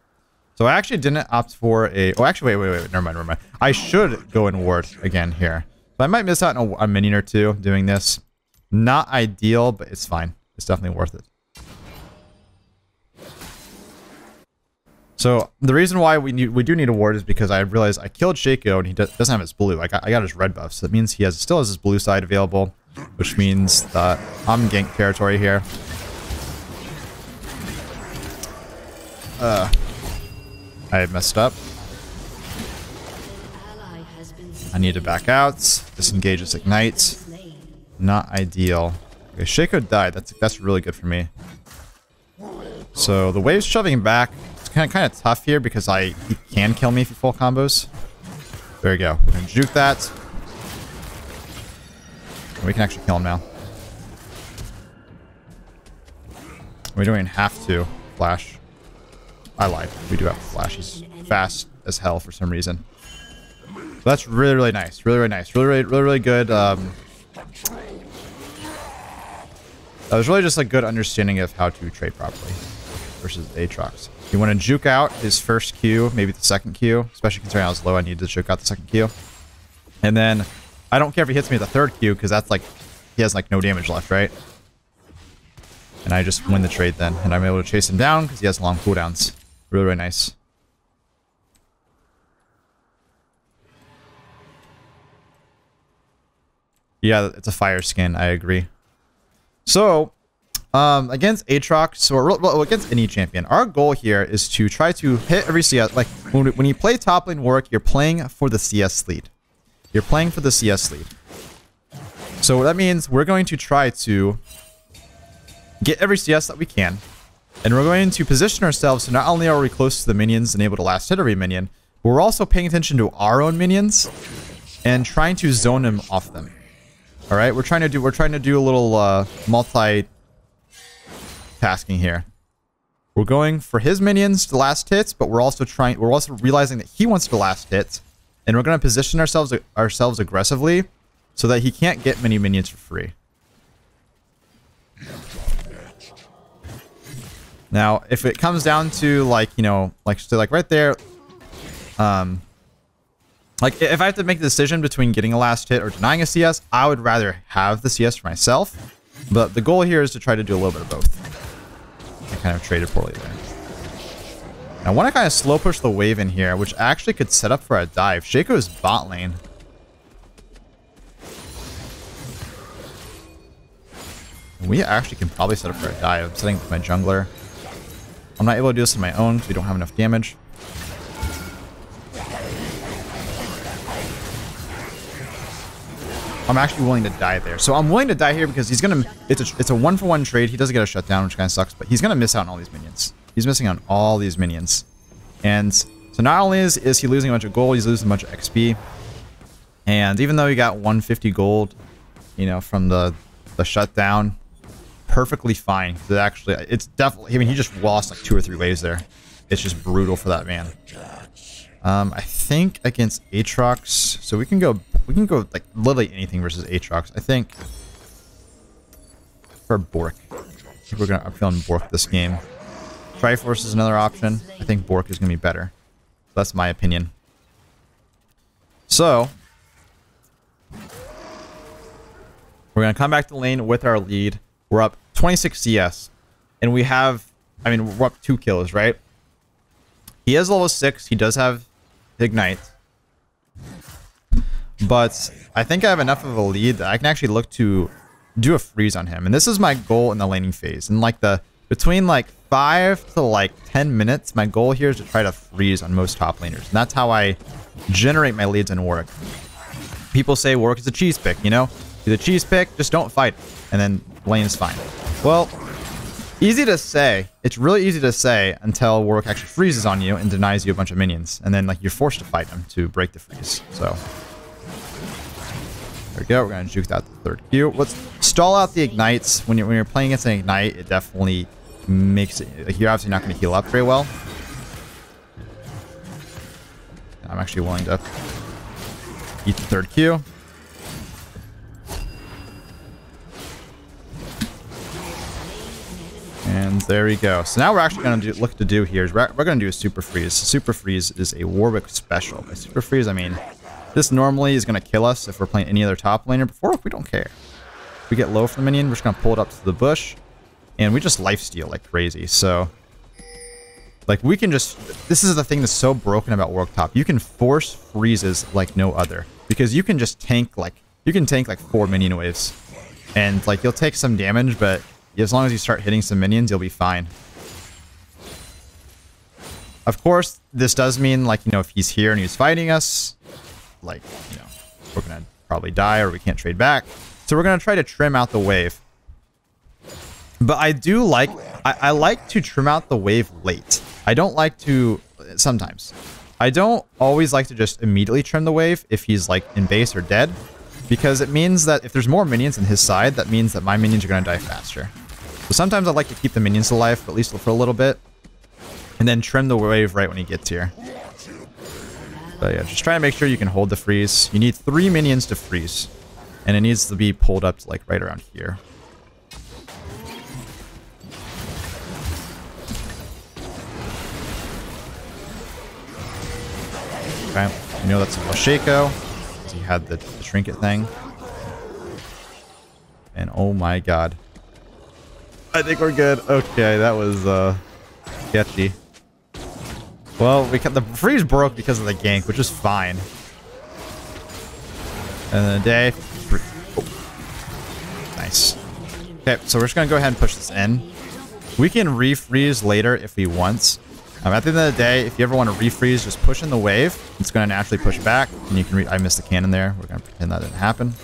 So I actually didn't opt for a... Oh, actually, wait. Never mind. I should go in ward again here. So I might miss out on a minion or 2 doing this. Not ideal, but it's fine. It's definitely worth it. So the reason why we do need a ward is because I realized I killed Shaco and he doesn't have his blue. I got his red buff, so that means he still has his blue side available, which means that I'm gank territory here. I messed up. I need to back out. Disengage his ignite. Not ideal. Okay, Shaco died. That's really good for me. So the wave's shoving back. It's kind of tough here because he can kill me if he full combos. There we go. We're gonna juke that. We can actually kill him now. We don't even have to flash. I lied. We do have to flash. He's fast as hell for some reason. So that's really, really nice. Really, really nice. Really, really, really good. That was really just a good understanding of how to trade properly versus Aatrox. You want to juke out his first Q, maybe the second Q, especially considering how low I need to juke out the second Q. And then I don't care if he hits me at the third Q because that's like he has like no damage left, right? And I just win the trade then, and I'm able to chase him down because he has long cooldowns. Really, really nice. Yeah, it's a fire skin. I agree. So, against Aatrox, well, against any champion, our goal here is to try to hit every CS. Like, when you play top lane Warwick, you're playing for the CS lead. You're playing for the CS lead. So that means we're going to try to get every CS that we can. And we're going to position ourselves so not only are we close to the minions and able to last hit every minion, but we're also paying attention to our own minions and trying to zone them off them. All right, we're trying to do a little multi-tasking here. We're going for his minions to last hits, but we're also realizing that he wants to last hits, and we're going to position ourselves aggressively so that he can't get many minions for free. Now, if it comes down to like, you know, like right there, like if I have to make the decision between getting a last hit or denying a CS, I would rather have the CS for myself. But the goal here is to try to do a little bit of both. I kind of traded poorly there. I want to kind of slow push the wave in here, which actually could set up for a dive. Shaco's bot lane. We actually can probably set up for a dive. I'm setting up my jungler. I'm not able to do this on my own because we don't have enough damage. I'm actually willing to die there. So I'm willing to die here because he's gonna. It's a 1-for-1 trade. He doesn't get a shutdown, which kind of sucks, but he's gonna miss out on all these minions. He's missing on all these minions, and so not only is he losing a bunch of gold, he's losing a bunch of XP. And even though he got 150 gold, you know, from the shutdown, perfectly fine. It's definitely. I mean, he just lost like 2 or 3 waves there. It's just brutal for that man. I think against Aatrox, so we can go like literally anything versus Aatrox. I think for Bork, I'm feeling Bork this game. Triforce is another option. I think Bork is gonna be better. That's my opinion. So we're gonna come back to lane with our lead. We're up 26 CS, and we have, I mean, we're up 2 kills, right? He has level 6. He does have Ignite. But I think I have enough of a lead that I can actually look to do a freeze on him. And this is my goal in the laning phase. And like between like 5 to like 10 minutes, my goal here is to try to freeze on most top laners. And that's how I generate my leads in Warwick. People say Warwick is a cheese pick, you know? Do the cheese pick, just don't fight. And then lane is fine. Well, easy to say. It's really easy to say until Warwick actually freezes on you and denies you a bunch of minions. And then like you're forced to fight him to break the freeze. So there we go. We're going to juke out the 3rd Q. Let's stall out the ignites. When you're playing against an ignite, it definitely makes it, like, you're obviously not going to heal up very well. I'm actually willing to eat the 3rd Q. And there we go. So now we're actually going to look to do here is we're going to do a super freeze. Super freeze is a Warwick special. By super freeze, I mean this normally is going to kill us if we're playing any other top laner. But for Warwick, we don't care. If we get low from the minion, we're just going to pull it up to the bush, and we just lifesteal like crazy. So like we can just, this is the thing that's so broken about Warwick top. You can force freezes like no other because you can just tank like 4 minion waves, and like you'll take some damage, but as long as you start hitting some minions, you'll be fine. Of course, this does mean, like, you know, if he's here and he's fighting us, like, you know, we're going to probably die or we can't trade back. So we're going to try to trim out the wave. But I do like, I like to trim out the wave late. I don't like to, sometimes. I don't always like to just immediately trim the wave if he's like in base or dead. Because it means that if there's more minions on his side, that means that my minions are going to die faster. So sometimes I like to keep the minions alive, at least for a little bit. And then trim the wave right when he gets here. But yeah, just try to make sure you can hold the freeze. You need 3 minions to freeze. And it needs to be pulled up to like right around here. Okay, you know that's a Shaco, because he had the trinket thing. And oh my god. I think we're good. Okay, that was sketchy. Well, the freeze broke because of the gank, which is fine. And then the day. Oh. Nice. Okay, so we're just gonna go ahead and push this in. We can refreeze later if we want. At the end of the day, if you ever want to refreeze, just push in the wave. It's going to naturally push back. And you can I missed the cannon there. We're going to pretend that didn't happen.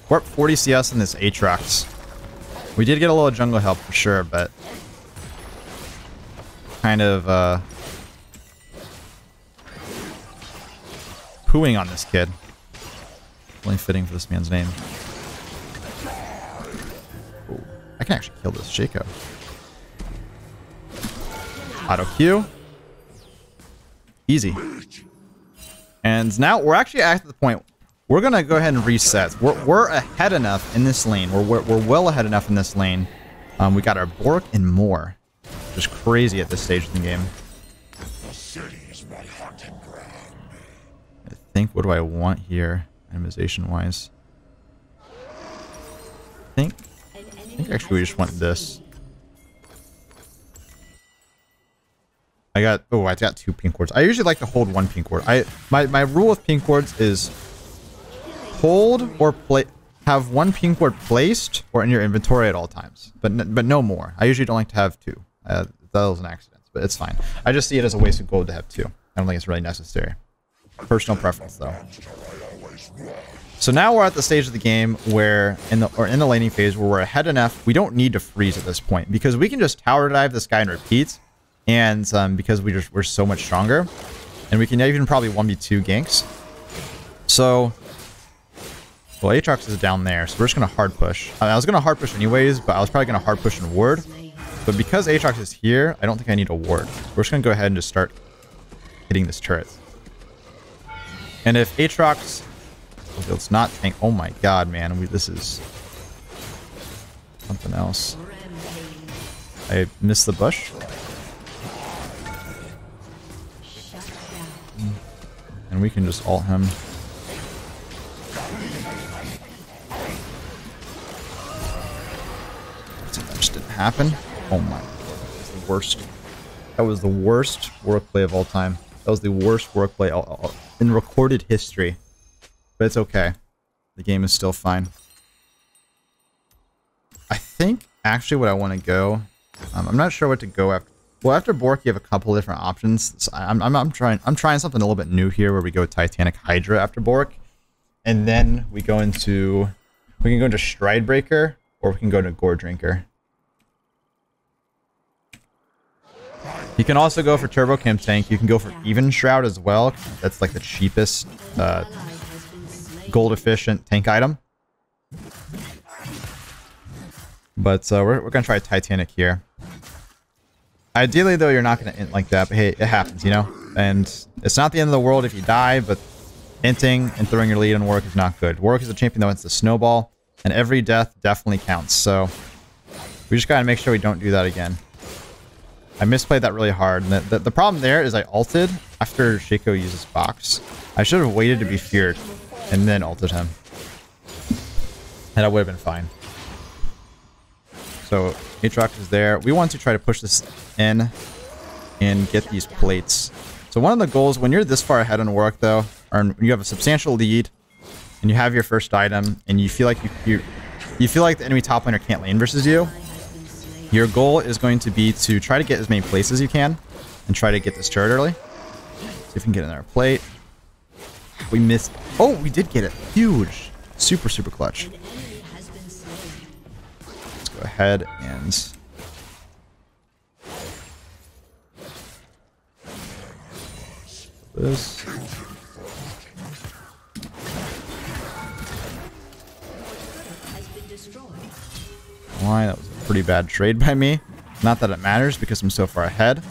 We're up 40 CS in this Aatrox. We did get a little jungle help for sure, but kind of pooing on this kid. Only fitting for this man's name. Ooh, I can actually kill this Shaco. Auto Q. Easy. And now we're actually at the point we're gonna go ahead and reset. We're ahead enough in this lane. We're well ahead enough in this lane. We got our Bork and more. Just crazy at this stage of the game. The city is my hunting ground. I think, what do I want here, animation wise? I think actually we just want this. I got 2 pink wards. I usually like to hold 1 pink ward. My rule with pink wards is hold or have 1 pink ward placed or in your inventory at all times, but no more. I usually don't like to have 2. That was an accident, but it's fine. I just see it as a waste of gold to have 2. I don't think it's really necessary. Personal preference though. So now we're at the stage of the game where in the laning phase where we're ahead enough. We don't need to freeze at this point because we can just tower dive this guy and repeat. And because we're so much stronger, and we can even probably 1v2 ganks. So, well, Aatrox is down there, so we're just gonna hard push. I was gonna hard push anyways, but I was probably gonna hard push and ward. But because Aatrox is here, I don't think I need a ward. We're just gonna go ahead and just start hitting this turret. And if Aatrox, it's not tank. Oh my god, man, this is something else. I missed the bush. And we can just ult him. That just didn't happen. Oh my god. That was the worst. That was the worst Warwick play of all time. That was the worst Warwick play in recorded history. But it's okay. The game is still fine. I think actually what I want to go... I'm not sure what to go after. Well, after Bork, you have a couple different options. So I'm trying something a little bit new here, where we go Titanic Hydra after Bork, and then we can go into Stride Breaker, or we can go into Gore Drinker. You can also go for Turbo Chem Tank. You can go for Even Shroud as well. That's like the cheapest gold efficient tank item. But we're gonna try Titanic here. Ideally, though, you're not going to int like that, but hey, it happens, you know? And it's not the end of the world if you die, but inting and throwing your lead on Warwick is not good. Warwick is a champion that wants to snowball, and every death definitely counts, so we just got to make sure we don't do that again. I misplayed that really hard. And the problem there is I ulted after Shaco uses box. I should have waited to be feared, and then ulted him. And that would have been fine. So Aatrox is there. We want to try to push this in and get these plates. So one of the goals when you're this far ahead on Warwick, though, or when you have a substantial lead and you have your first item and you feel like you feel like the enemy top laner can't lane versus you, your goal is going to be to try to get as many plates as you can and try to get this turret early. See if we can get in our plate. We missed. Oh, we did get it. Huge. Super, super clutch. Let's go ahead and... this. Why? That was a pretty bad trade by me. Not that it matters because I'm so far ahead.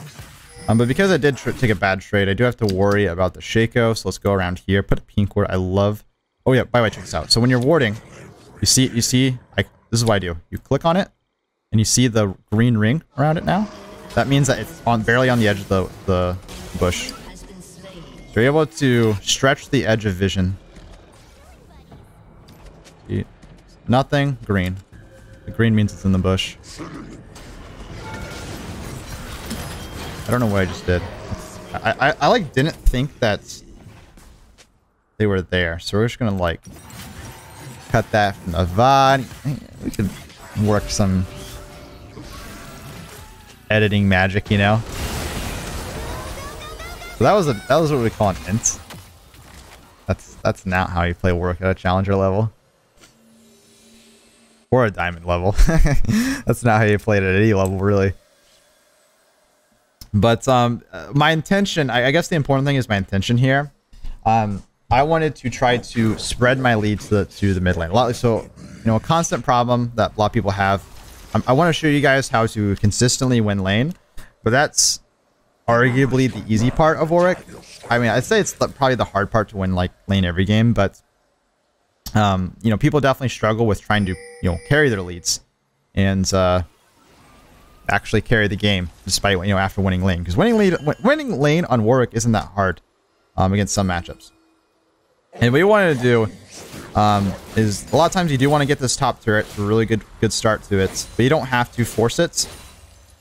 But because I did take a bad trade, I do have to worry about the Shaco. So let's go around here. Put a pink ward. I love... oh yeah, by the way, check this out. So when you're warding, you see, like, this is what I do. You click on it, and you see the green ring around it now. That means that it's barely on the edge of the bush. So you're able to stretch the edge of vision. See? Nothing, green. The green means it's in the bush. I don't know what I just did. I like didn't think that they were there, so we're just gonna like cut that from the VOD. We could work some editing magic, you know. So that was what we call an int. That's not how you play Warwick at a challenger level. Or a diamond level. That's not how you play it at any level, really. But my intention, I guess the important thing is my intention here. I wanted to try to spread my lead to the mid lane. So, you know, a constant problem that a lot of people have. I want to show you guys how to consistently win lane, but that's arguably the easy part of Warwick. I mean, I'd say it's probably the hard part to win like lane every game, but you know, people definitely struggle with trying to, you know, carry their leads and actually carry the game despite, you know, after winning lane, because winning lane on Warwick isn't that hard against some matchups. And what you want to do is a lot of times you do want to get this top turret. It's a really good start to it, but you don't have to force it.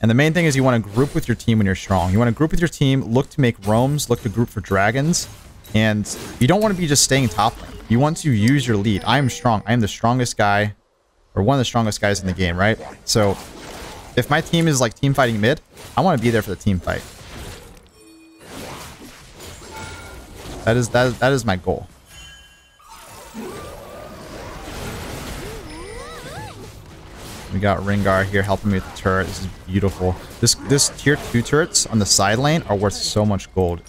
And the main thing is you want to group with your team when you're strong. You want to group with your team, look to make roams, look to group for dragons, and you don't want to be just staying top lane. You want to use your lead. I am strong. I am the strongest guy, or one of the strongest guys in the game, right? So if my team is like team fighting mid, I want to be there for the team fight. That is my goal. We got Rengar here helping me with the turret. This is beautiful. This tier 2 turrets on the side lane are worth so much gold.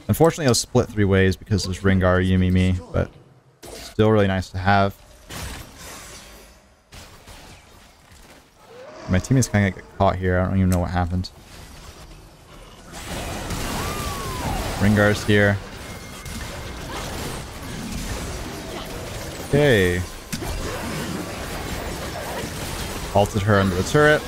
Unfortunately, it'll split 3 ways because there's Rengar, Yuumi, me, but still really nice to have. My teammates kind of get caught here. I don't even know what happened. Rengar's here. Okay. Halted her into the turret.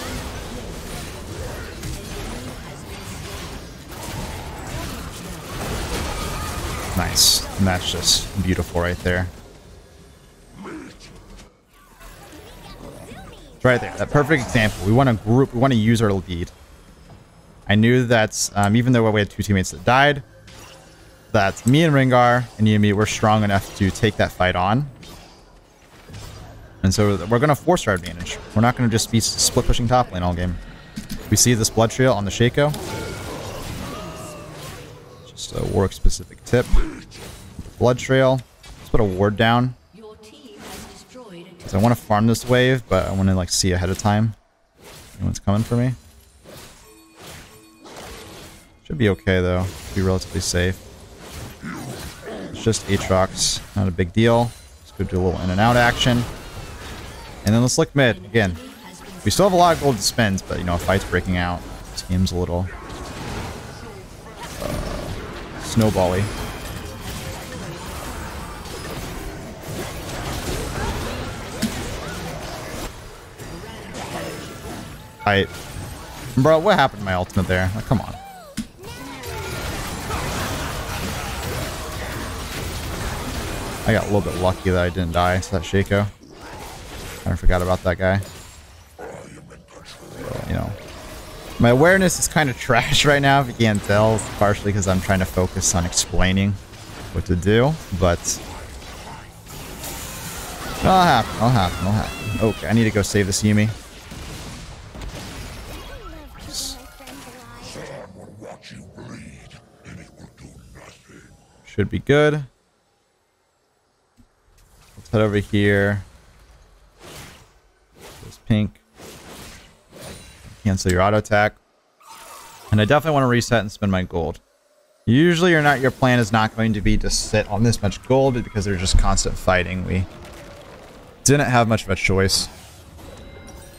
Nice. And that's just beautiful right there. It's right there. That perfect example. We want to group. We want to use our lead. I knew that even though we had 2 teammates that died, that me and Rengar and Yuumi were strong enough to take that fight on. And so we're going to force our advantage. We're not going to just be split pushing top lane all game. We see this blood trail on the Shaco. Just a Warwick specific tip. Blood trail. Let's put a ward down. Because I want to farm this wave, but I want to like see ahead of time. Anyone's coming for me. Should be okay though. Be relatively safe. It's just Aatrox. Not a big deal. Let's go do a little in and out action. And then let's look mid again. We still have a lot of gold to spend, but you know, a fight's breaking out. This game's a little snowbally. Bro, what happened to my ultimate there? Like, come on. I got a little bit lucky that I didn't die to that Shaco. I forgot about that guy. So, you know, my awareness is kind of trash right now, if you can't tell. It's partially because I'm trying to focus on explaining what to do, but it'll happen. It'll happen. It'll happen. Okay, I need to go save this Yuumi. Should be good. Let's head over here. This pink. Cancel your auto attack. And I definitely want to reset and spend my gold. Usually your plan is not going to be to sit on this much gold, but because they're just constant fighting, we didn't have much of a choice.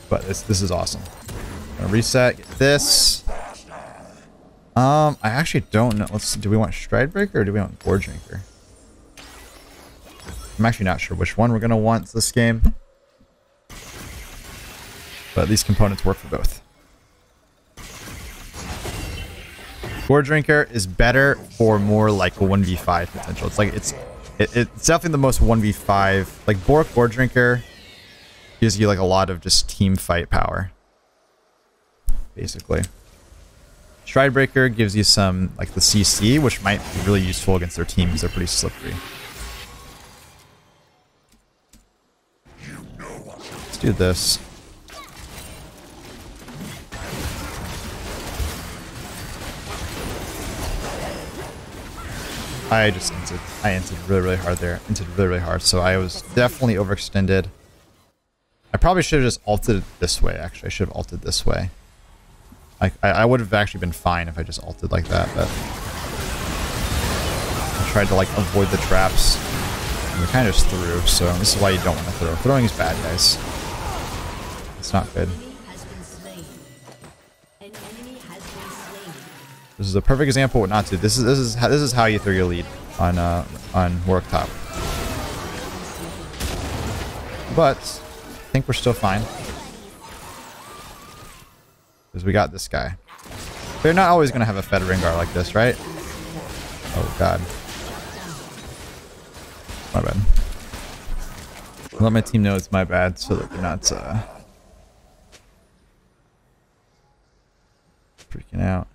But this is awesome. I'm gonna reset, get this. I actually don't know. Let's see, do we want Stridebreaker or do we want Gore Drinker? I'm actually not sure which one we're gonna want this game. But these components work for both. Gore Drinker is better for more like a 1v5 potential. It's like it's definitely the most 1v5. Like Gore Drinker gives you like a lot of just team fight power. Basically. Stridebreaker gives you some like the CC, which might be really useful against their team because they're pretty slippery. Let's do this. I entered really hard there. Entered really hard, so I was definitely overextended. I probably should have just ulted this way, actually. I should have ulted this way. I would have actually been fine if I just ulted like that, but I tried to like avoid the traps. And we kind of just threw, so this is why you don't want to throw. Throwing is bad, guys. It's not good. This is a perfect example of what not to. This is how you throw your lead on Warwick top. But I think we're still fine. Because we got this guy. They're not always going to have a fed Rengar like this, right? Oh, God. My bad. I'll let my team know it's my bad so that they're not freaking out.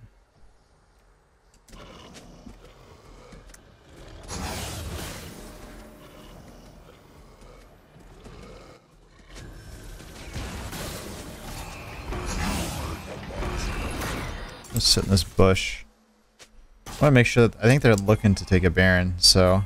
Let's sit in this bush. I want to make sure that I think they're looking to take a Baron, so.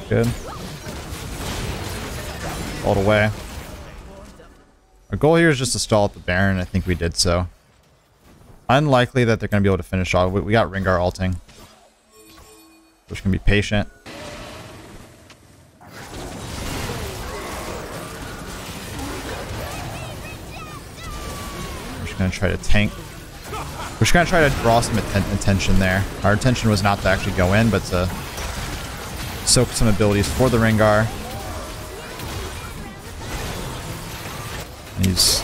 Good. All the way. Our goal here is just to stall at the Baron. I think we did so. Unlikely that they're going to be able to finish off. We got Rengar ulting. We're just going to be patient. We're just going to try to tank. We're just going to try to draw some attention there. Our intention was not to actually go in, but to soak some abilities for the Rengar. And he's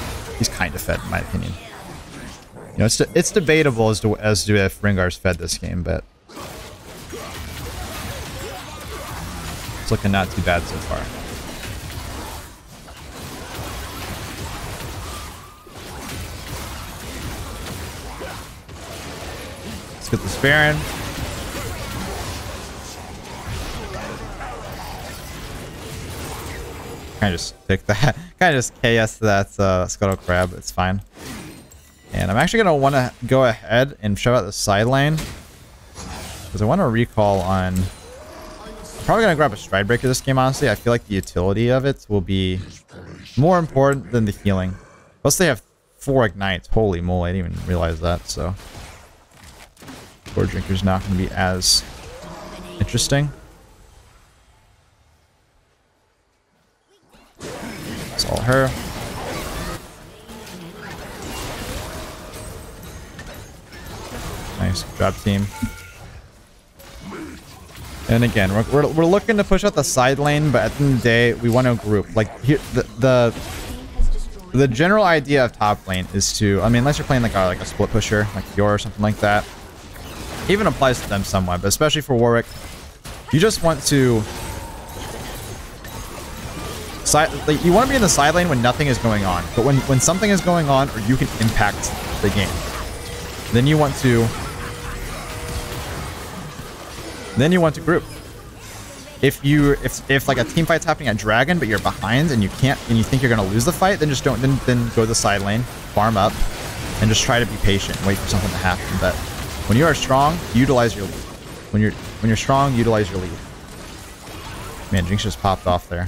kind of fed, in my opinion. You know, it's debatable as to if Rengar's fed this game, but it's looking not too bad so far. Let's get this Baron. Kind of just pick that. Kind of just KS that Scuttle Crab. It's fine. And I'm actually going to want to go ahead and shove out the side lane. Because I want to recall on... I'm probably going to grab a Stridebreaker this game, honestly. I feel like the utility of it will be more important than the healing. Plus they have 4 ignites. Holy moly, I didn't even realize that, so... Gore Drinker's not going to be as interesting. It's all her. Nice job, team. And again, we're looking to push out the side lane, but at the end of the day, we want to group. Like here, the general idea of top lane is to, I mean, unless you're playing like a split pusher, like Yor or something like that, even applies to them somewhat. But especially for Warwick, you just want to you want to be in the side lane when nothing is going on. But when something is going on, or you can impact the game, then you want to. Then you want to group. if like a team fight's happening at Dragon, but you're behind and you can't, and you think you're gonna lose the fight, then just don't, then go to the side lane, farm up, and just try to be patient, and wait for something to happen. But when you are strong, utilize your lead. When you're strong, utilize your lead. Man, Jinx just popped off there. I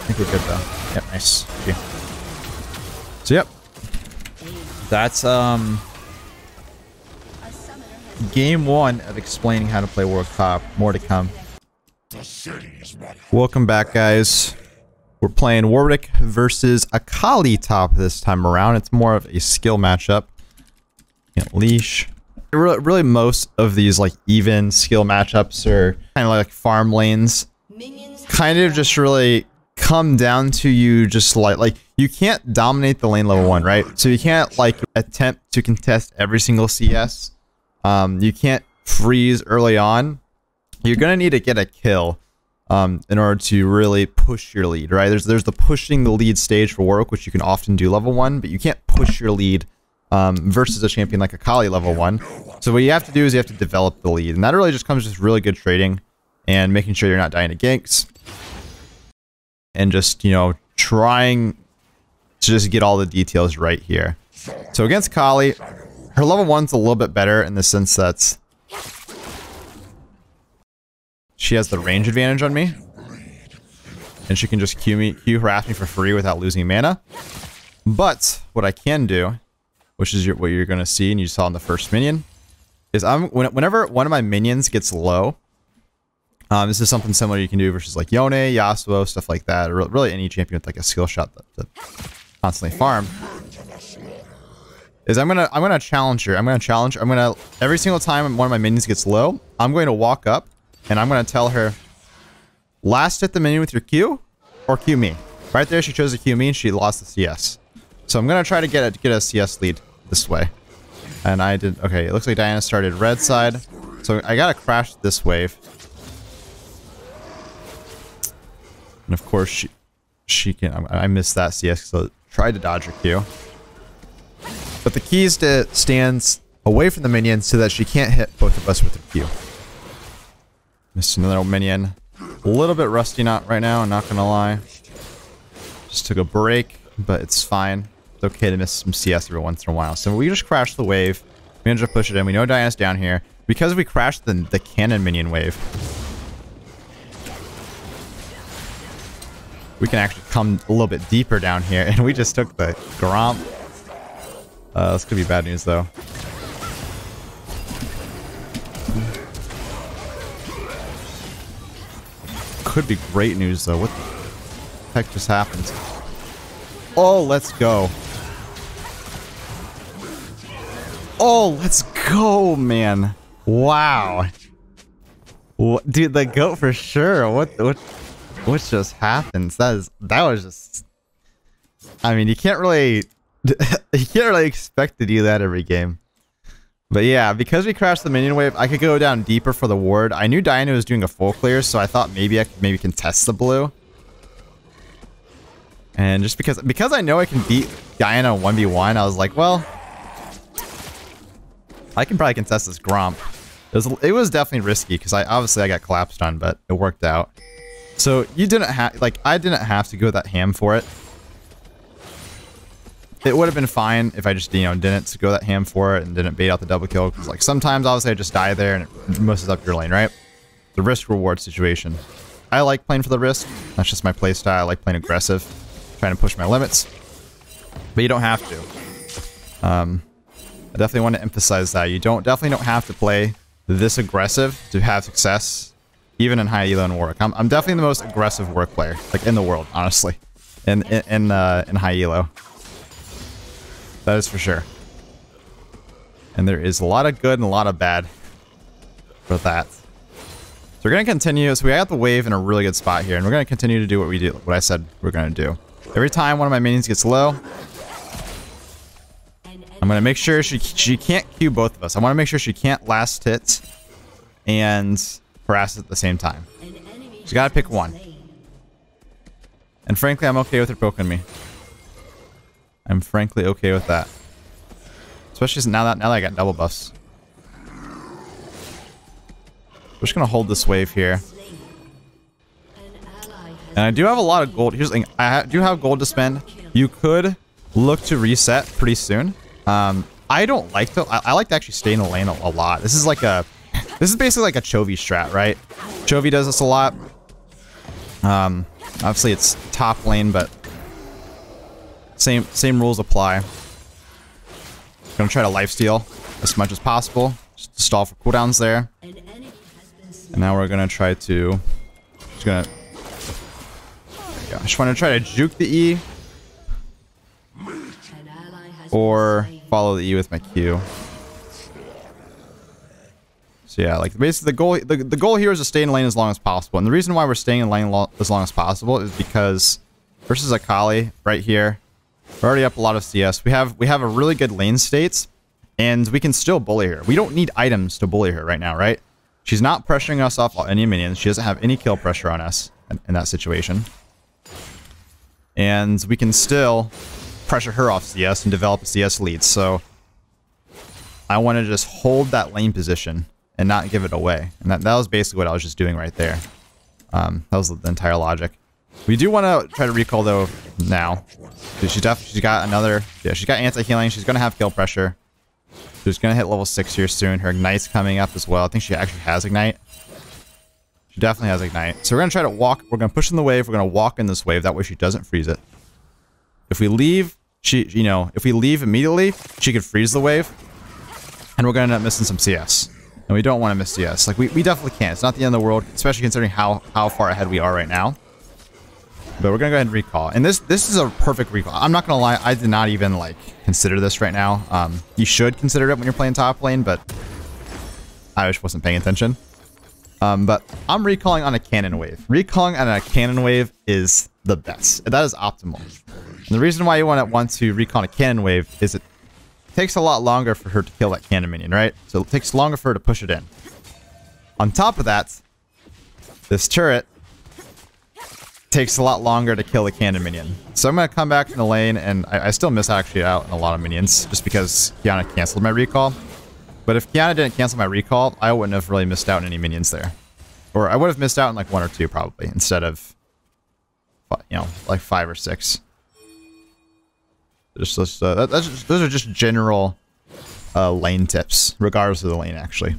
think we're good though. Yep, nice. Okay. So yep, that's game 1 of explaining how to play Warwick top. More to come. Welcome back, guys. We're playing Warwick versus Akali top this time around. It's more of a skill matchup. Leash. Really, most of these like even skill matchups are kind of like farm lanes. Kind of just really come down to you just like you can't dominate the lane level 1, right? So you can't like attempt to contest every single CS. You can't freeze early on. You're gonna need to get a kill in order to really push your lead, right? There's the pushing the lead stage for Warwick, which you can often do level 1, but you can't push your lead versus a champion like Akali level 1. So what you have to do is you have to develop the lead, and that really just comes with really good trading and making sure you're not dying to ganks, and just, you know, trying to just get all the details right here. So against Akali, her level 1's a little bit better in the sense that she has the range advantage on me, and she can just Q harass me for free without losing mana. But what I can do, which is what you're gonna see, and you saw in the first minion, is whenever one of my minions gets low, this is something similar you can do versus like Yone, Yasuo, stuff like that, or really any champion with like a skill shot that constantly farm. Is I'm gonna challenge her. Every single time one of my minions gets low, I'm going to walk up and I'm gonna tell her, last hit the minion with your Q, or Q me. Right there, she chose to Q me and she lost the CS. So I'm gonna try to get a CS lead this way. And I did. Okay, it looks like Diana started red side, so I gotta crash this wave. And of course she can. I missed that CS, so tried to dodge her Q. But the key is to stand away from the minion so that she can't hit both of us with her Q. Missed another minion. A little bit rusty right now, I'm not gonna lie. Just took a break, but it's fine. It's okay to miss some CS every once in a while. So we just crashed the wave. We managed to push it in. We know Diana's down here. Because we crashed the cannon minion wave, we can actually come a little bit deeper down here, and we just took the Gromp. This could be bad news, though. Could be great news, though. What the heck just happened? Oh, let's go. Oh, let's go, man. Wow. Dude, the GOAT for sure. What just happened? That was just... I mean, you can't really expect to do that every game. But yeah, because we crashed the minion wave, I could go down deeper for the ward. I knew Diana was doing a full clear, so I thought maybe I could contest the blue. And just because I know I can beat Diana 1v1, I was like, well, I can probably contest this Gromp. It was definitely risky because obviously I got collapsed on, but it worked out. So you didn't have, like, I didn't have to go that ham for it. It would have been fine if I just, you know, didn't go that ham for it and didn't bait out the double kill. Because, like, sometimes obviously I just die there and it messes up your lane, right? The risk reward situation. I like playing for the risk. That's just my playstyle. I like playing aggressive, trying to push my limits. But you don't have to. I definitely want to emphasize that you definitely don't have to play this aggressive to have success, even in high elo and Warwick. I'm definitely the most aggressive Warwick player, like, in the world, honestly, in high elo. That is for sure. And there is a lot of good and a lot of bad for that. So we're gonna continue. So we got the wave in a really good spot here, and we're gonna continue to do what I said we're gonna do. Every time one of my minions gets low, I'm gonna make sure she can't Q both of us. I want to make sure she can't last hit and harass at the same time. She's gotta pick one. And frankly, I'm okay with her poking me. I'm frankly okay with that. Especially now that I got double buffs. We're just gonna hold this wave here. And I do have a lot of gold. Here's the thing. Do have gold to spend. You could look to reset pretty soon. I don't like to. I like to actually stay in the lane a lot. This is like a. This is basically like a Chovy strat, right? Chovy does this a lot. Obviously it's top lane, but same rules apply. Gonna try to lifesteal as much as possible. Just to stall for cooldowns there. And now we're gonna try to. I just want to try to juke the E. Or follow the E with my Q. So yeah, like basically the goal here is to stay in lane as long as possible. And the reason why we're staying in lane as long as possible is because versus Akali right here, we're already up a lot of CS. We have a really good lane state, and we can still bully her. We don't need items to bully her right now, right? She's not pressuring us off any minions. She doesn't have any kill pressure on us in that situation. And we can still pressure her off CS and develop a CS lead. So I want to just hold that lane position and not give it away. And that was basically what I was just doing right there. That was the entire logic. We do want to try to recall though now. She's got another, yeah, she's got anti-healing. She's going to have kill pressure. She's going to hit level 6 here soon. Her Ignite's coming up as well. I think she actually has Ignite. She definitely has Ignite. So we're going to try to walk. We're going to push in the wave. We're going to walk in this wave. That way she doesn't freeze it. If we leave, if we leave immediately, she could freeze the wave. And we're going to end up missing some CS. And we don't want to miss CS. Like, we definitely can't. It's not the end of the world, especially considering how far ahead we are right now. But we're going to go ahead and recall. And this is a perfect recall. I'm not going to lie. I did not even, like, consider this right now. You should consider it when you're playing top lane, but I just wasn't paying attention. But I'm recalling on a cannon wave. Recalling on a cannon wave is the best. That is optimal. And the reason why you want to recall on a cannon wave is it takes a lot longer for her to kill that cannon minion, right? So it takes longer for her to push it in. On top of that, this turret takes a lot longer to kill the cannon minion. So I'm going to come back in the lane, and I still miss actually out on a lot of minions just because Kiana canceled my recall. But if Kiana didn't cancel my recall, I wouldn't have really missed out on any minions there. Or I would have missed out on like 1 or 2 probably, instead of, you know, like 5 or 6. Those are just general lane tips, regardless of the lane, actually.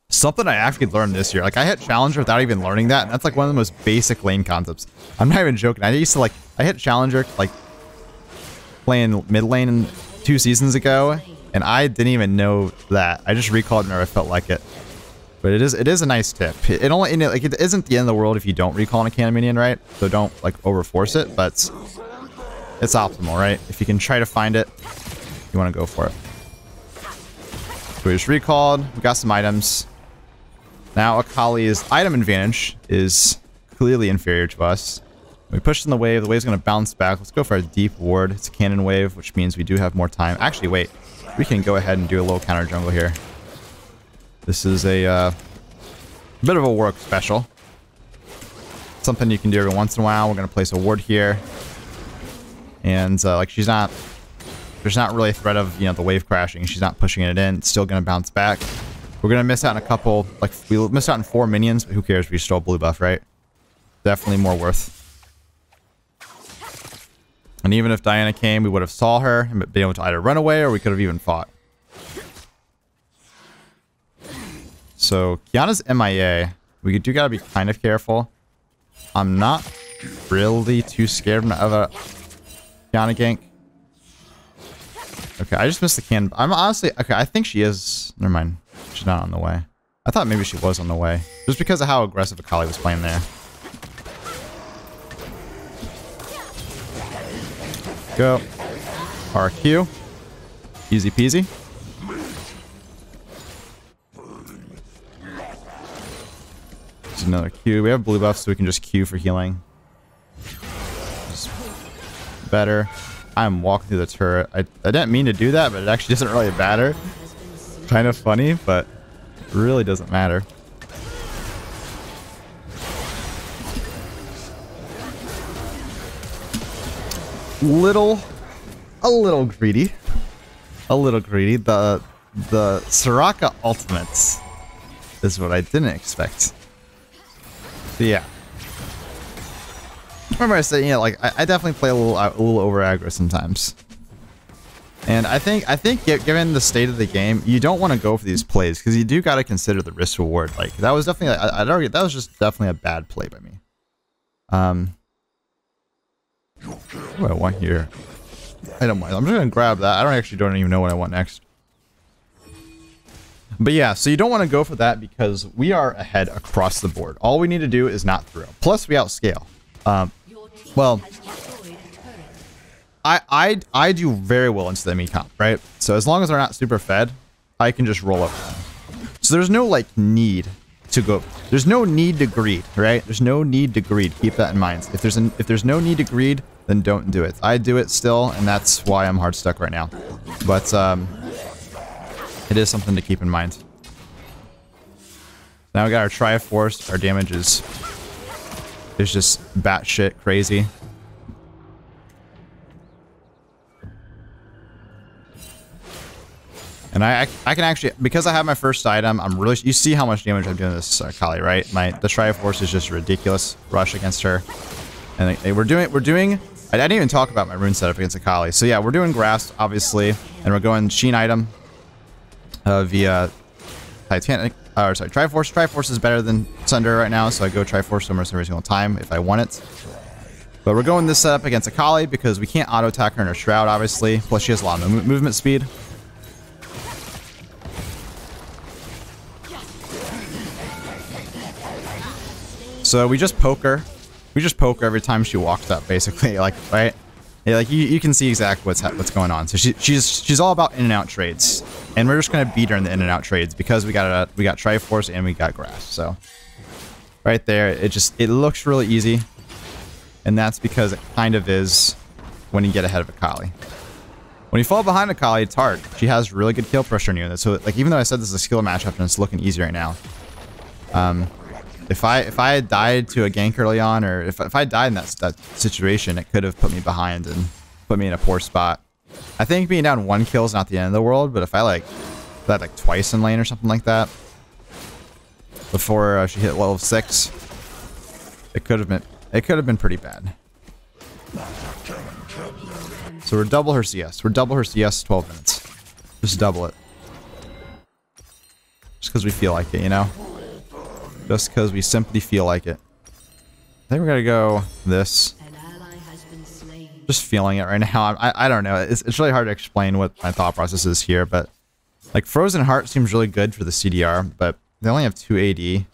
Something I actually learned this year. Like, I hit Challenger without even learning that, and that's like one of the most basic lane concepts. I'm not even joking. I used to, like, I hit Challenger, like, playing mid lane 2 seasons ago, and I didn't even know that. I just recalled whenever I felt like it. But it is a nice tip. It isn't the end of the world if you don't recall on a cannon minion, right? So don't, like, overforce it, but it's optimal, right? If you can try to find it, you want to go for it. So we just recalled. We got some items. Now Akali's item advantage is clearly inferior to us. We pushed in the wave. The wave's going to bounce back. Let's go for a deep ward. It's a cannon wave, which means we do have more time. Actually, wait. We can go ahead and do a little counter jungle here. This is a bit of a Warwick special. Something you can do every once in a while. We're going to place a ward here. And like there's not really a threat of, you know, the wave crashing. She's not pushing it in. It's still going to bounce back. We're going to miss out on a couple, like we missed out on 4 minions, but who cares? We still blue buff, right? Definitely more worth. And even if Diana came, we would have saw her and been able to either run away or we could have even fought. So Kiana's MIA. We do got to be kind of careful. I'm not really too scared of a Kiana gank. Okay, I just missed the cannon. I'm honestly... Okay, I think she is... Never mind. She's not on the way. I thought maybe she was on the way. Just because of how aggressive Akali was playing there. Go. RQ. Easy peasy. There's another Q. We have blue buffs, so we can just Q for healing. Just better. I'm walking through the turret. I didn't mean to do that, but it actually doesn't really matter. Kind of funny, but it really doesn't matter. A little greedy. A little greedy. The Soraka ultimates is what I didn't expect. But yeah. Remember I said, you know, like I definitely play a little over aggro sometimes. And I think given the state of the game, you don't want to go for these plays because you do got to consider the risk reward. Like that was definitely I'd argue that was just definitely a bad play by me. What do I want here? I don't mind. I'm just gonna grab that. I don't even know what I want next. But yeah, so you don't want to go for that because we are ahead across the board. All we need to do is not throw. Plus we outscale. Well, I do very well into the enemy comp, right? So as long as they're not super fed, I can just roll up. So there's no like need to go. There's no need to greed, right? There's no need to greed. Keep that in mind. If there's no need to greed, then don't do it. I do it still, and that's why I'm hard stuck right now. But it is something to keep in mind. Now we got our Triforce. Our damage is just batshit crazy. And I can actually, because I have my first item, I'm really, you see how much damage I'm doing to this Akali, right? The Triforce is just ridiculous rush against her. And we're doing, I didn't even talk about my rune setup against Akali. So yeah, we're doing Grasp, obviously, and we're going Sheen item via Titanic, or sorry, Triforce. Triforce is better than Sunder right now, so I go Triforce almost every single time if I want it. But we're going this setup against Akali because we can't auto attack her in her Shroud, obviously. Plus she has a lot of movement speed. So we just poke her. We just poke her every time she walks up, basically, like, right? Yeah, like you can see exactly what's going on. So she's all about in and out trades, and we're just gonna beat her in the in and out trades because we got Triforce and we got Grass. So right there, it looks really easy, and that's because it kind of is when you get ahead of Akali. When you fall behind Akali, it's hard. She has really good kill pressure on you. So like even though I said this is a skill matchup and it's looking easy right now, if I had died to a gank early on, or if I died in that situation, it could have put me behind and put me in a poor spot. I think being down 1 kill is not the end of the world, but if I died like twice in lane or something like that before she hit level 6, it could have been pretty bad. So we're double her CS. We're double her CS 12 minutes. Just double it. Just because we feel like it, you know? Just because we simply feel like it. I think we're gonna go this. Just feeling it right now. I don't know. It's really hard to explain what my thought process is here, but like Frozen Heart seems really good for the CDR, but they only have 2 AD,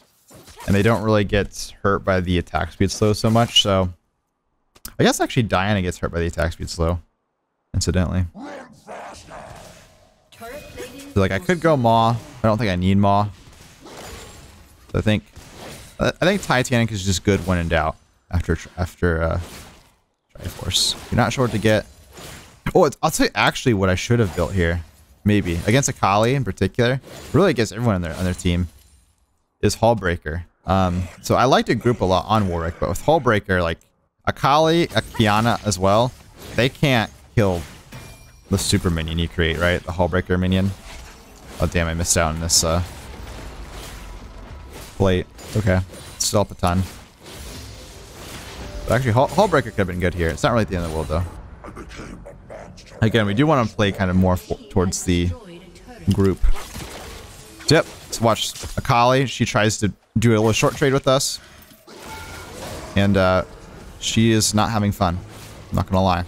and they don't really get hurt by the attack speed slow so much. So I guess actually Diana gets hurt by the attack speed slow, incidentally. So like I could go Maw. I don't think I need Maw. So I think Titanic is just good when in doubt after Triforce. You're not sure what to get. Oh, I'll tell you actually what I should have built here. Maybe against Akali in particular, really against everyone on their team, is Hullbreaker. So I like to group a lot on Warwick, but with Hullbreaker, like Akali, Kiana as well, they can't kill the super minion you create, right? The Hullbreaker minion. Oh damn, I missed out on this plate. Okay, still up a ton. But actually, Hullbreaker could have been good here. It's not really at the end of the world, though. Again, we do want to play kind of more towards the group. Yep, let's watch Akali. She tries to do a little short trade with us. And she is not having fun. I'm not going to lie.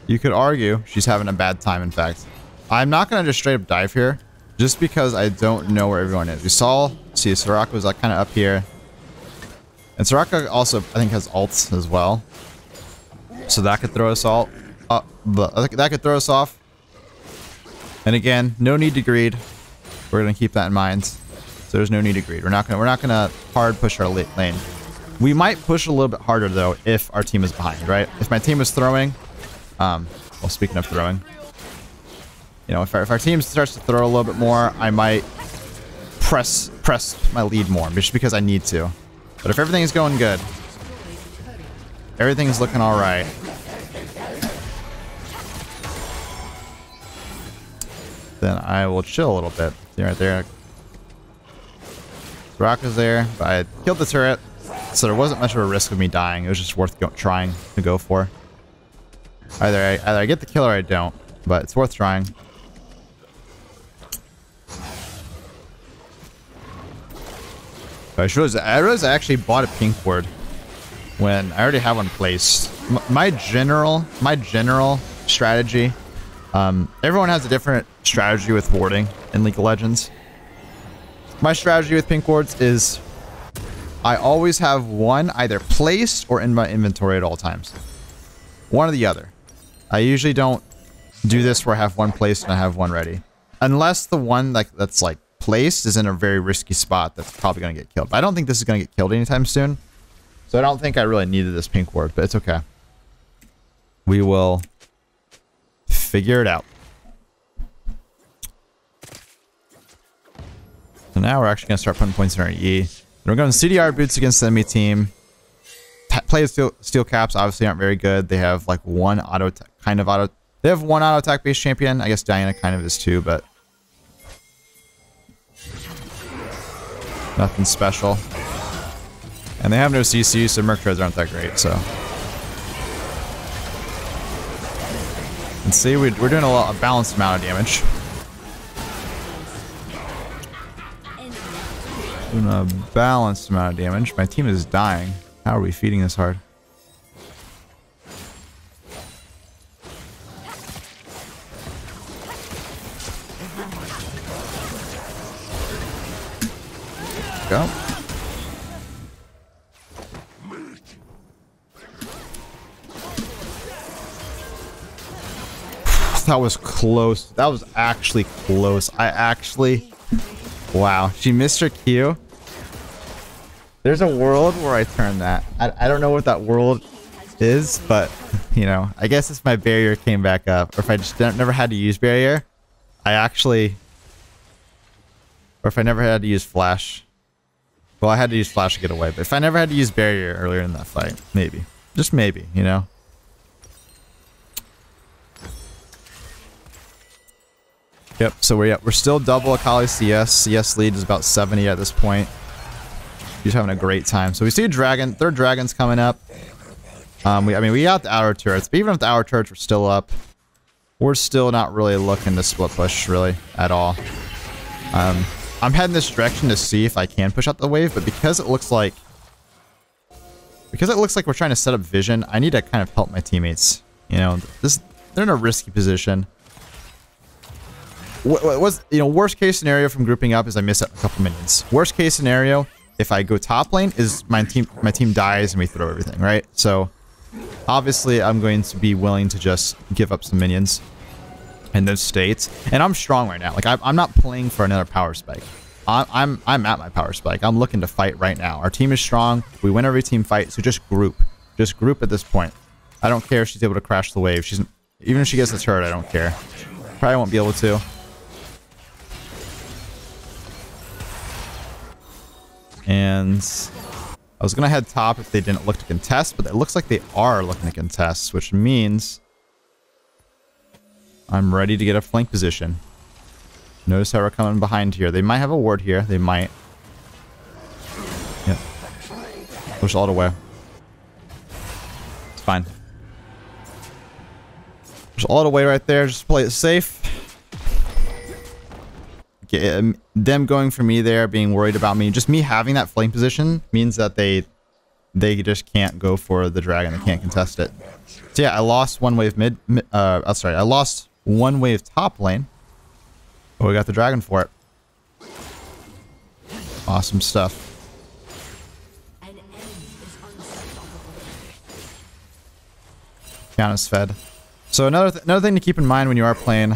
You could argue she's having a bad time, in fact. I'm not going to just straight up dive here, just because I don't know where everyone is. We see Soraka was like kind of up here. And Soraka also, I think, has ults as well. So that could throw us all up. That could throw us off. And again, no need to greed. We're going to keep that in mind. So there's no need to greed. We're not gonna hard push our lane. We might push a little bit harder, though, if our team is behind, right? If my team is throwing... well, speaking of throwing, you know, if our team starts to throw a little bit more, I might press my lead more, just because I need to. But if everything is going good, Everything's looking all right. Then I will chill a little bit. See right there. Rock is there, but I killed the turret, so there wasn't much of a risk of me dying. It was just worth trying to go for. Either I get the kill or I don't, but it's worth trying. I realized I actually bought a pink ward when I already have one placed. My general strategy. Everyone has a different strategy with warding in League of Legends. My strategy with pink wards is I always have one either placed or in my inventory at all times. One or the other. I usually don't do this where I have one placed and I have one ready. Unless the one that's like placed is in a very risky spot that's probably going to get killed. But I don't think this is going to get killed anytime soon. So I don't think I really needed this pink ward, but it's okay. We will figure it out. So now we're actually going to start putting points in our E. And we're going CDR boots against the enemy team. Play steel caps obviously aren't very good. They have like one auto They have one auto attack based champion. I guess Diana kind of is too, but nothing special. And they have no CC, so Merc treads aren't that great. So, and see, we're doing a balanced amount of damage. Doing a balanced amount of damage. My team is dying. How are we feeding this hard? Go. That was close. That was actually close. Wow. She missed her Q. There's a world where I turn that. I don't know what that world is, but, you know, I guess if my barrier came back up, or if I just never had to use barrier, or if I never had to use flash. Well, I had to use flash to get away, but if I never had to use barrier earlier in that fight, maybe. Just maybe, you know? Yep, so we're still double Akali CS. CS lead is about 70 at this point. He's having a great time. So we see a dragon. Third dragon's coming up. I mean, we got the outer turrets, but even if the outer turrets were still up, we're still not really looking to split push really at all. I'm heading this direction to see if I can push out the wave, but because it looks like we're trying to set up vision, I need to kind of help my teammates. You know, they're in a risky position. Worst case scenario from grouping up is I miss a couple minions. Worst case scenario, if I go top lane, is my team dies and we throw everything, right? So obviously I'm going to be willing to just give up some minions in those states. And I'm strong right now. Like I'm not playing for another power spike. I'm at my power spike. I'm looking to fight right now. Our team is strong. We win every team fight. So just group. Just group at this point. I don't care if she's able to crash the wave. Even if she gets the turret, I don't care. Probably won't be able to. And I was going to head top if they didn't look to contest, but it looks like they are looking to contest, which means I'm ready to get a flank position. Notice how we're coming behind here. They might have a ward here. They might. Yep. Push all the way. It's fine. Push all the way right there. Just play it safe. Them going for me there, being worried about me. Just me having that flank position means that they just can't go for the dragon. They can't contest it. So yeah, I lost one wave I lost one wave top lane. But we got the dragon for it. Awesome stuff. Count is fed. So another thing to keep in mind when you are playing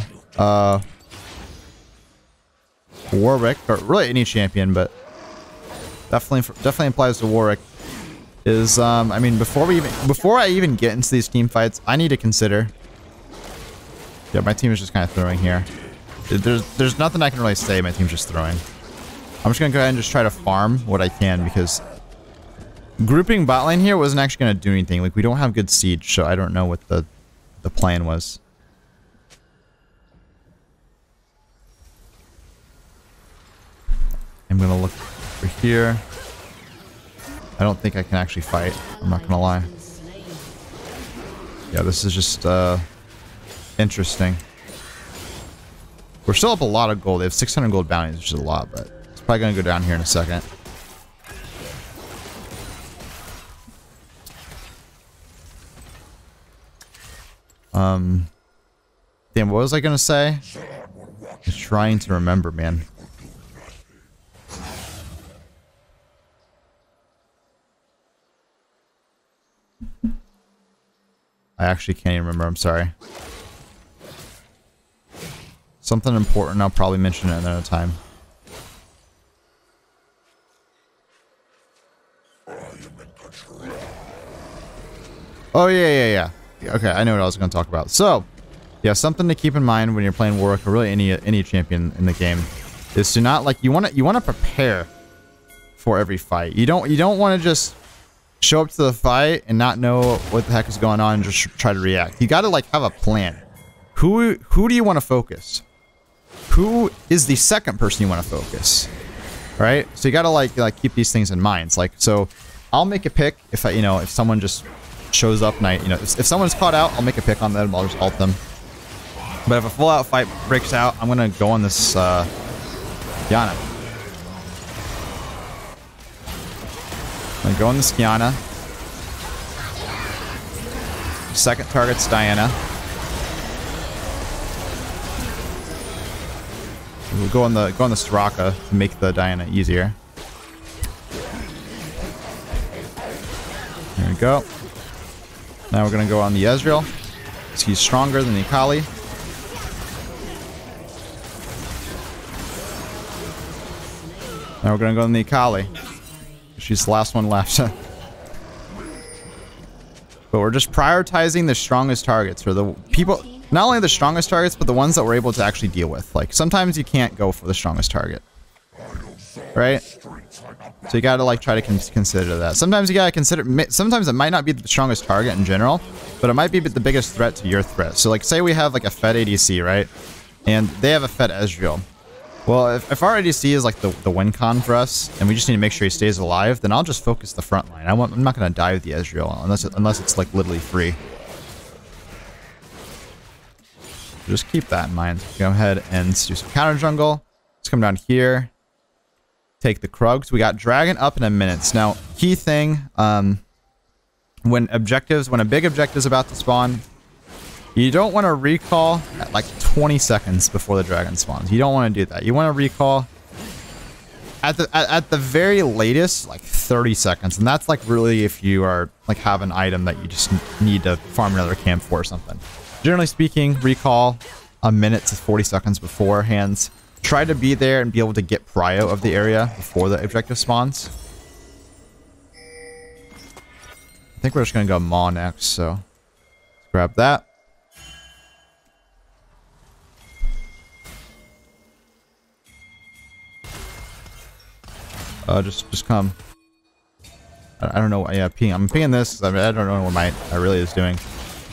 Warwick, or really any champion, but definitely applies to Warwick, is I mean, before I even get into these team fights, I need to consider. Yeah, my team is just kind of throwing here. There's nothing I can really say. My team's just throwing. I'm just gonna go ahead and just try to farm what I can, because Grouping bot lane here wasn't actually going to do anything. Like, we don't have good siege, so I don't know what the plan was. I'm going to look over here. I don't think I can actually fight. I'm not going to lie. Yeah, this is just interesting. We're still up a lot of gold. They have 600 gold bounties, which is a lot, but it's probably going to go down here in a second. Damn, what was I going to say? I'm trying to remember, man. I actually can't even remember. I'm sorry. Something important. I'll probably mention it another time. Oh, yeah. Okay, I know what I was going to talk about. So, yeah, something to keep in mind when you're playing Warwick, or really any champion in the game, is to not, like, you want to prepare for every fight. You don't want to just show up to the fight and not know what the heck is going on and just try to react. You got to, like, have a plan. Who do you want to focus? Who is the second person you want to focus? Right? So you got to like keep these things in mind. It's like, so I'll make a pick if if someone just shows up and if someone's caught out, I'll make a pick on them. I'll just ult them. But if a full out fight breaks out, I'm going to go on this Yana. I'm going to go on this Yana. Second target's Diana. We'll go on the Soraka to make the Diana easier. There we go. Now we're gonna go on the Ezreal. He's stronger than the Akali. Now we're gonna go on the Akali. She's the last one left. But we're just prioritizing the strongest targets for the people. Not only the strongest targets, but the ones that we're able to actually deal with. Like, sometimes you can't go for the strongest target. Right? So you gotta, like, try to consider that. Sometimes you gotta consider... Sometimes it might not be the strongest target in general, but it might be the biggest threat to your threat. So, like, say we have, like, a Fed ADC, right? And they have a Fed Ezreal. Well, if our ADC is, like, the win con for us, and we just need to make sure he stays alive, then I'll just focus the front line. I'm not gonna die with the Ezreal unless it's, like, literally free. Just keep that in mind. Go ahead and do some counter jungle. Let's come down here. Take the Krugs. We got Dragon up in a minute. Now, key thing, when a big objective is about to spawn, you don't want to recall at like 20 seconds before the dragon spawns. You don't want to do that. You want to recall at the very latest, like 30 seconds. And that's like really if you are like have an item that you just need to farm another camp for or something. Generally speaking, recall a minute to 40 seconds beforehand. Try to be there and be able to get prio of the area before the objective spawns. I think we're just going to go Maw next, so let's grab that. Just come. I don't know. Yeah, ping. I'm pinging this. I don't know what my really is doing.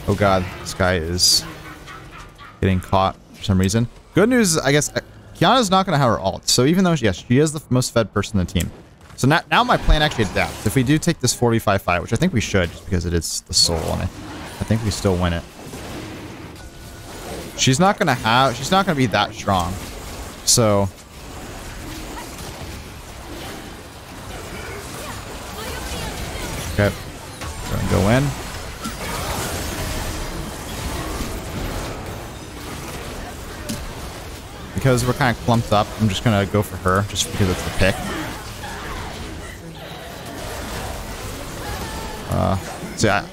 Oh god, this guy is getting caught for some reason. Good news, I guess, Kiana's not going to have her ult. So even though, yes, she is the most fed person in the team. So now my plan actually adapts. If we do take this 45 fight, which I think we should, just because it is the soul on it, I think we still win it. She's not going to be that strong. So... Okay. We're going to go in. Because we're kind of clumped up, I'm just going to go for her, just because it's the pick. So yeah,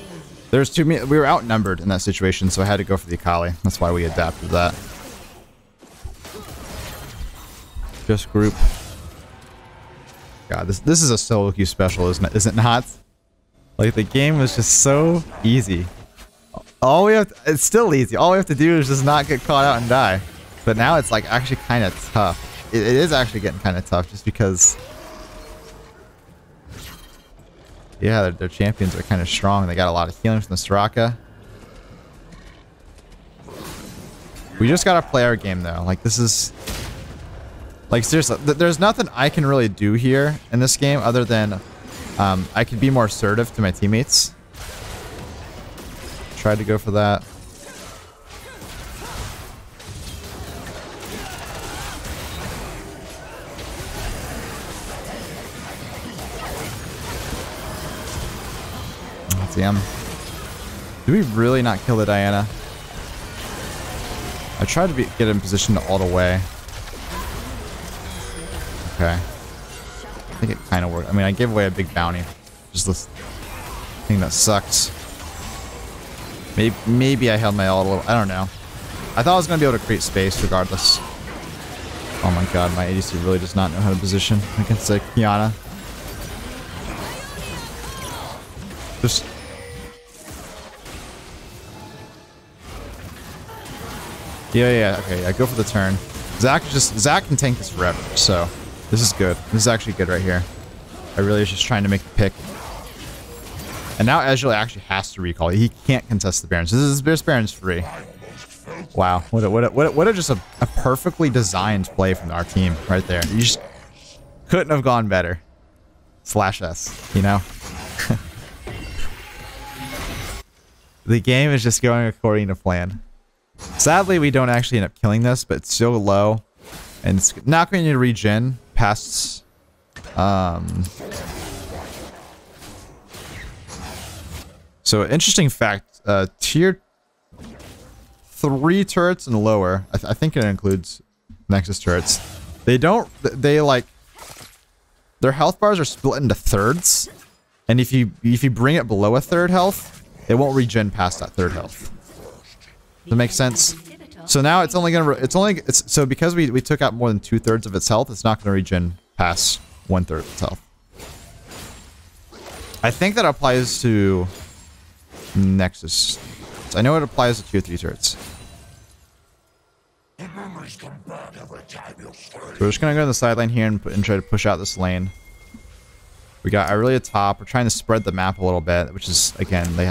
we were outnumbered in that situation, so I had to go for the Akali. That's why we adapted that. Just group. God, this is a solo queue special, is it not? Like, the game was just so easy. It's still easy. All we have to do is just not get caught out and die. But now it's like actually kind of tough. It is actually getting kind of tough just because Yeah, their champions are kind of strong. They got a lot of healing from the Soraka. We just gotta play our game though. Like this is, like seriously, there's nothing I can really do here in this game other than I could be more assertive to my teammates. Tried to go for that. Damn. Do we really not kill the Diana? I tried to get in position to ult away. Okay. I think it kind of worked. I mean, I gave away a big bounty. Just this thing that sucks. Maybe I held my ult a little. I don't know. I thought I was going to be able to create space regardless. Oh my god, my ADC really does not know how to position against a Kiana. Just... Yeah, okay, yeah, go for the turn. Zach can tank this forever, so this is good. This is actually good right here. I really was just trying to make the pick. And now Ezreal actually has to recall. He can't contest the Barons. This Baron's free. Wow, what a just a perfectly designed play from our team right there. You just couldn't have gone better. /S, you know? The game is just going according to plan. Sadly, we don't actually end up killing this, but it's so low. And it's not going to regen past... So, interesting fact. Tier 3 turrets and lower, I think it includes Nexus turrets. They like... Their health bars are split into thirds. And if you bring it below a third health, it won't regen past that third health. Does that make sense? So now it's only gonna so because we took out more than 2/3 of its health, it's not gonna regen past 1/3 of its health. I think that applies to Nexus. I know it applies to tier 3 turrets. So we're just gonna go to the sideline here and try to push out this lane. We got Irelia top. We're trying to spread the map a little bit, which is again they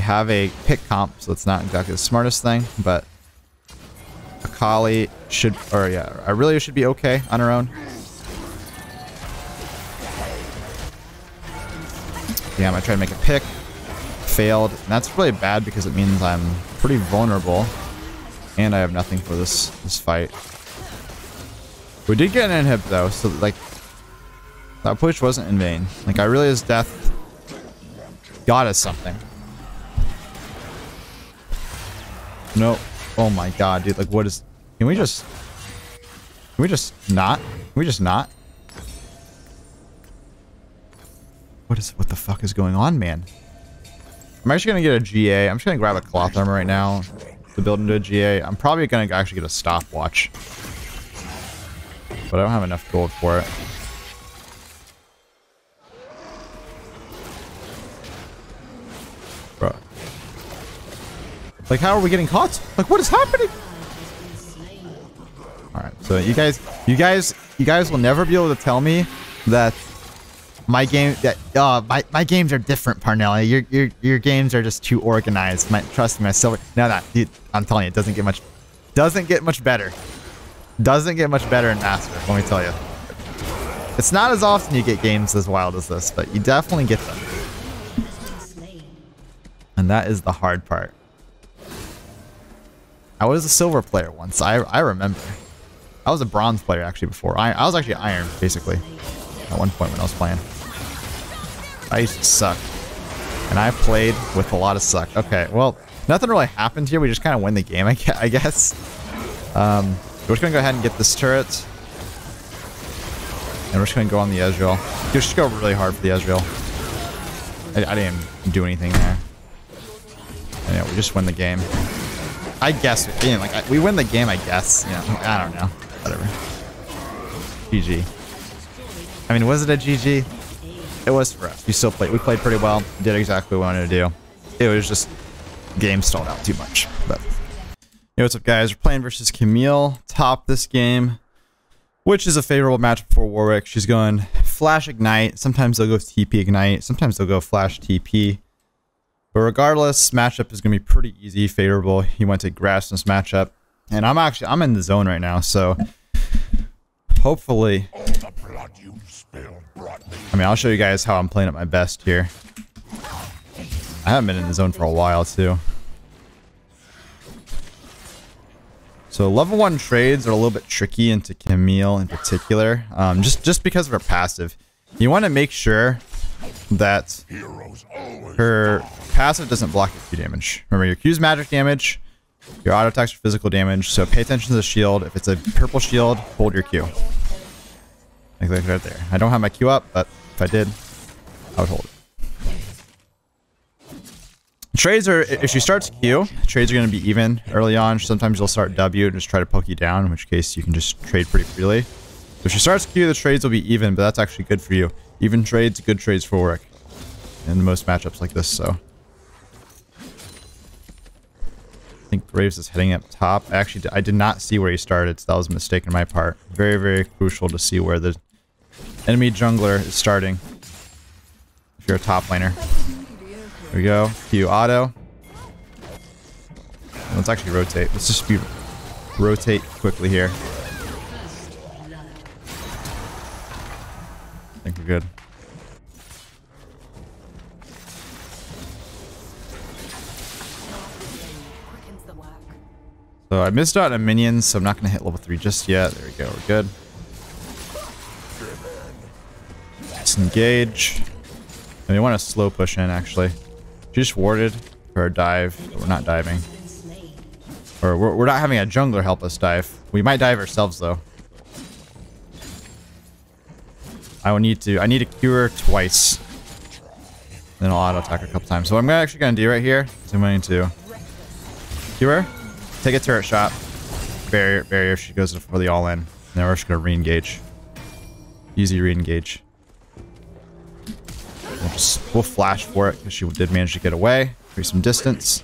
have a pick comp, so it's not exactly the smartest thing, but Akali should, or yeah, Irelia should be okay on her own. Damn, I tried to make a pick. Failed. And that's really bad because it means I'm pretty vulnerable. And I have nothing for this fight. We did get an inhib though, so like that push wasn't in vain. Like Irelia's death got us something. Nope. Oh my god, dude. Like what is... Can we just not? Can we just not? What the fuck is going on, man? I'm actually gonna get a GA. I'm just gonna grab a cloth armor right now to build into a GA. I'm probably gonna actually get a stopwatch. But I don't have enough gold for it. Bro. Like, how are we getting caught? Like, what is happening? Alright, so you guys will never be able to tell me that my games are different, Parnelly. Your games are just too organized. Trust me, my silver. No, dude, I'm telling you, it doesn't get much better. Doesn't get much better in Master, let me tell you. It's not as often you get games as wild as this, but you definitely get them. And that is the hard part. I was a silver player once. I remember. I was a bronze player actually before. I was actually iron, basically. At one point when I was playing. I used to suck. And I played with a lot of suck. Okay, well, nothing really happened here. We just kind of win the game, I guess. We're just going to go ahead and get this turret. And we're just going to go on the Ezreal. Just go really hard for the Ezreal. I didn't even do anything there. And yeah, we just win the game. I guess, you know, like, we win the game, I guess. You know, I don't know. Whatever. GG. I mean, was it a GG? It was for us. We played pretty well. Did exactly what we wanted to do. It was just game stalled out too much. But hey, what's up, guys? We're playing versus Camille top this game, which is a favorable matchup for Warwick. She's going flash ignite. Sometimes they'll go TP ignite. Sometimes they'll go flash TP. But regardless, matchup is gonna be pretty easy, favorable. He went to grass in this matchup, and I'm in the zone right now, so hopefully. I mean, I'll show you guys how I'm playing at my best here. I haven't been in the zone for a while too. So level 1 trades are a little bit tricky into Camille in particular, just because of her passive. You want to make sure that her passive doesn't block your Q damage. Remember, your Q is magic damage, your auto attacks are physical damage, so pay attention to the shield. If it's a purple shield, hold your Q. Like right there. I don't have my Q up, but if I did, I would hold it. Trades are, if she starts Q, trades are going to be even early on. Sometimes you'll start W and just try to poke you down, in which case you can just trade pretty freely. So if she starts Q, the trades will be even, but that's actually good for you. Even trades, good trades for Warwick in most matchups like this, so. I think Graves is heading up top. I did not see where he started, so that was a mistake on my part. Very, very crucial to see where the enemy jungler is starting if you're a top laner. There we go. Q auto. Let's actually rotate. Let's just rotate quickly here. I think we're good. So I missed out on minions, so I'm not going to hit level 3 just yet. There we go. We're good. Disengage. And we want to slow push in, actually. She just warded for a dive, but we're not diving. Or we're not having a jungler help us dive. We might dive ourselves, though. I need to cure twice. Then I'll auto attack a couple times. So what I'm actually going to do right here is I'm going to cure, take a turret shot, barrier if she goes for the all-in. Now we're just going to re-engage. Easy re-engage. We'll flash for it because she did manage to get away. Create some distance.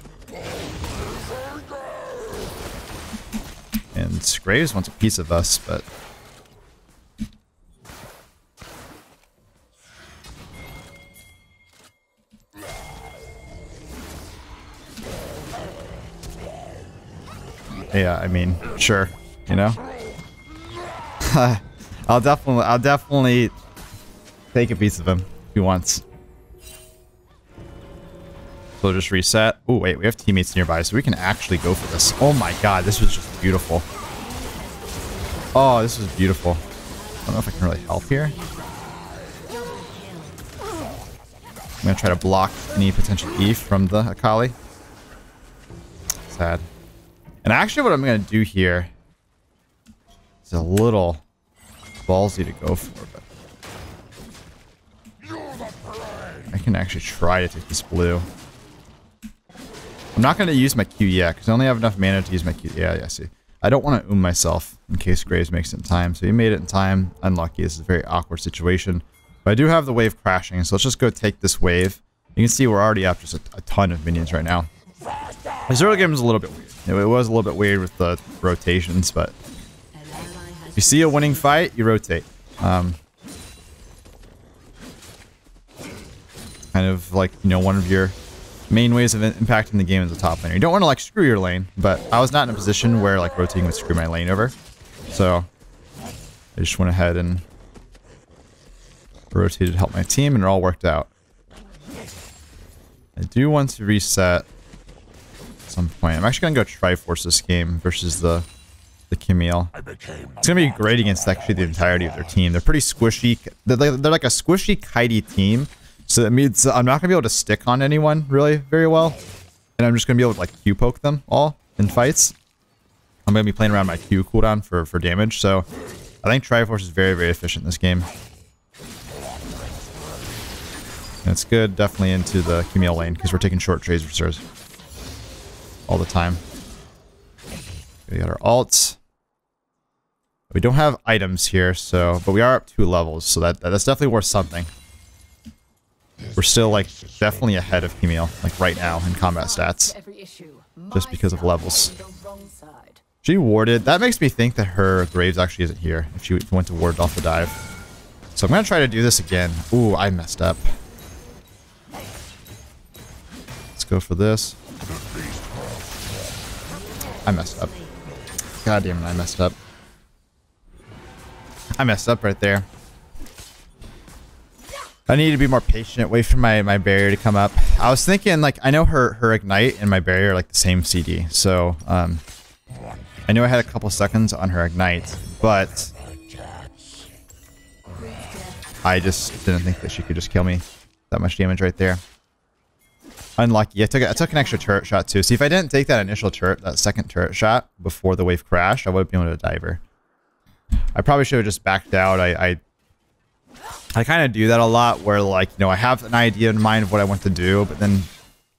And Graves wants a piece of us, but yeah, I mean, sure, you know. I'll definitely take a piece of him if he wants. So just reset. Oh wait, we have teammates nearby, so we can actually go for this. Oh my god, this was just beautiful. Oh, this was beautiful. I don't know if I can really help here. I'm gonna try to block any potential E from the Akali. Sad. And actually what I'm gonna do here is a little ballsy to go for, but I can actually try to take this blue. I'm not going to use my Q yet, because I only have enough mana to use my Q. Yeah, see. I don't want to myself in case Graves makes it in time. So he made it in time. Unlucky. This is a very awkward situation. But I do have the wave crashing, so let's just go take this wave. You can see we're already up just a ton of minions right now. This early game was a little bit weird. It was a little bit weird with the rotations, but if you see a winning fight, you rotate. Kind of like, you know, one of your main ways of impacting the game as a top laner. You don't want to like screw your lane, but I was not in a position where like rotating would screw my lane over. So I just went ahead and rotated to help my team, and it all worked out. I do want to reset at some point. I'm actually going to go Triforce this game versus the Camille. It's going to be great against actually the entirety of their team. They're pretty squishy. They're like a squishy, kitey team. So that means I'm not going to be able to stick on anyone really very well. And I'm just going to be able to like Q poke them all in fights. I'm going to be playing around my Q cooldown for damage. So I think Triforce is very, very efficient in this game. And it's good definitely into the Camille lane because we're taking short trades for Sirs all the time. We got our ults. We don't have items here, so but we are up 2 levels, so that's definitely worth something. We're still like definitely ahead of Camille, like right now in combat stats, just because of levels. She warded. That makes me think that her Graves actually isn't here if she went to ward off the dive. So I'm going to try to do this again. Ooh, I messed up. Let's go for this. I messed up. God damn it, I messed up. I messed up right there. I need to be more patient. Wait for my barrier to come up. I was thinking, like, I know her ignite and my barrier are like the same CD. So, I knew I had a couple seconds on her ignite, but I just didn't think that she could just kill me. That much damage right there. Unlucky. I took an extra turret shot too. See, if I didn't take that initial turret, that second turret shot before the wave crashed, I would have been able to dive her. I probably should have just backed out. I kind of do that a lot where, like, you know, I have an idea in mind of what I want to do, but then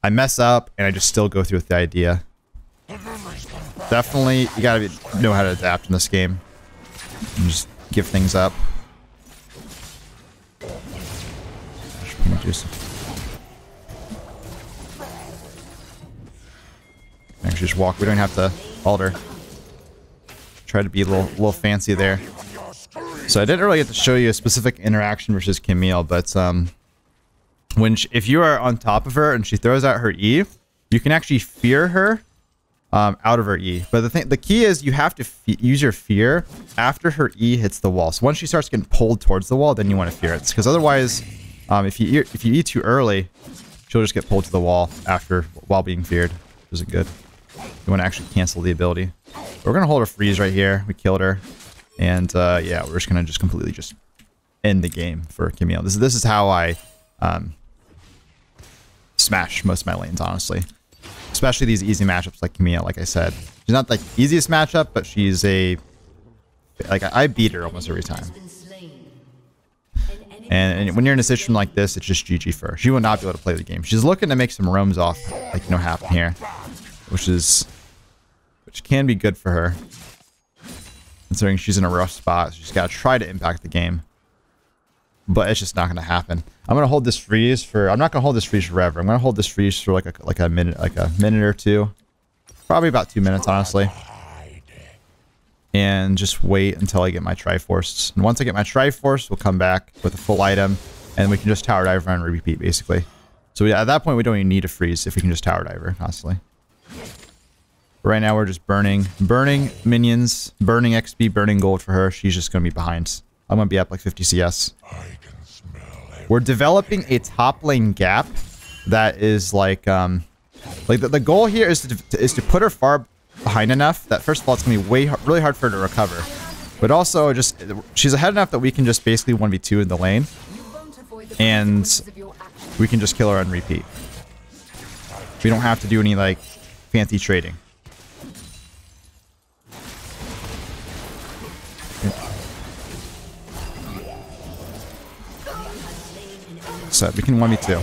I mess up and I just still go through with the idea. Definitely, you gotta know how to adapt in this game. And just give things up. Actually, just walk. We don't have to alter. Try to be a little fancy there. So I didn't really get to show you a specific interaction versus Camille, but if you are on top of her and she throws out her E, you can actually fear her out of her E. But the key is you have to use your fear after her E hits the wall. So once she starts getting pulled towards the wall, then you want to fear it, because otherwise, if you E too early, she'll just get pulled to the wall while being feared, which isn't good. You want to actually cancel the ability. But we're gonna hold a freeze right here. We killed her. And yeah, we're just gonna completely end the game for Camille. This is how I smash most of my lanes, honestly. Especially these easy matchups like Camille. Like I said, she's not like the easiest matchup, but she's I beat her almost every time. And when you're in a situation like this, it's just GG for her. She will not be able to play the game. She's looking to make some roams off, like, you know, happen here, which can be good for her. Considering she's in a rough spot, she's got to try to impact the game. But it's just not going to happen. I'm going to hold this freeze for... I'm not going to hold this freeze forever. I'm going to hold this freeze for like a minute or two. Probably about 2 minutes, honestly. And just wait until I get my Triforce. And once I get my Triforce, we'll come back with a full item. And we can just tower dive and repeat, basically. So at that point, we don't even need a freeze if we can just tower dive her constantly. Right now, we're just burning minions, burning XP, burning gold for her. She's just going to be behind. I'm going to be up like 50 CS. We're developing a top lane gap that is like the goal here is to put her far behind enough that, first of all, it's going to be really hard for her to recover. But also, she's ahead enough that we can just basically 1v2 in the lane. And we can just kill her and repeat. We don't have to do any, like, fancy trading. So we can 1v2.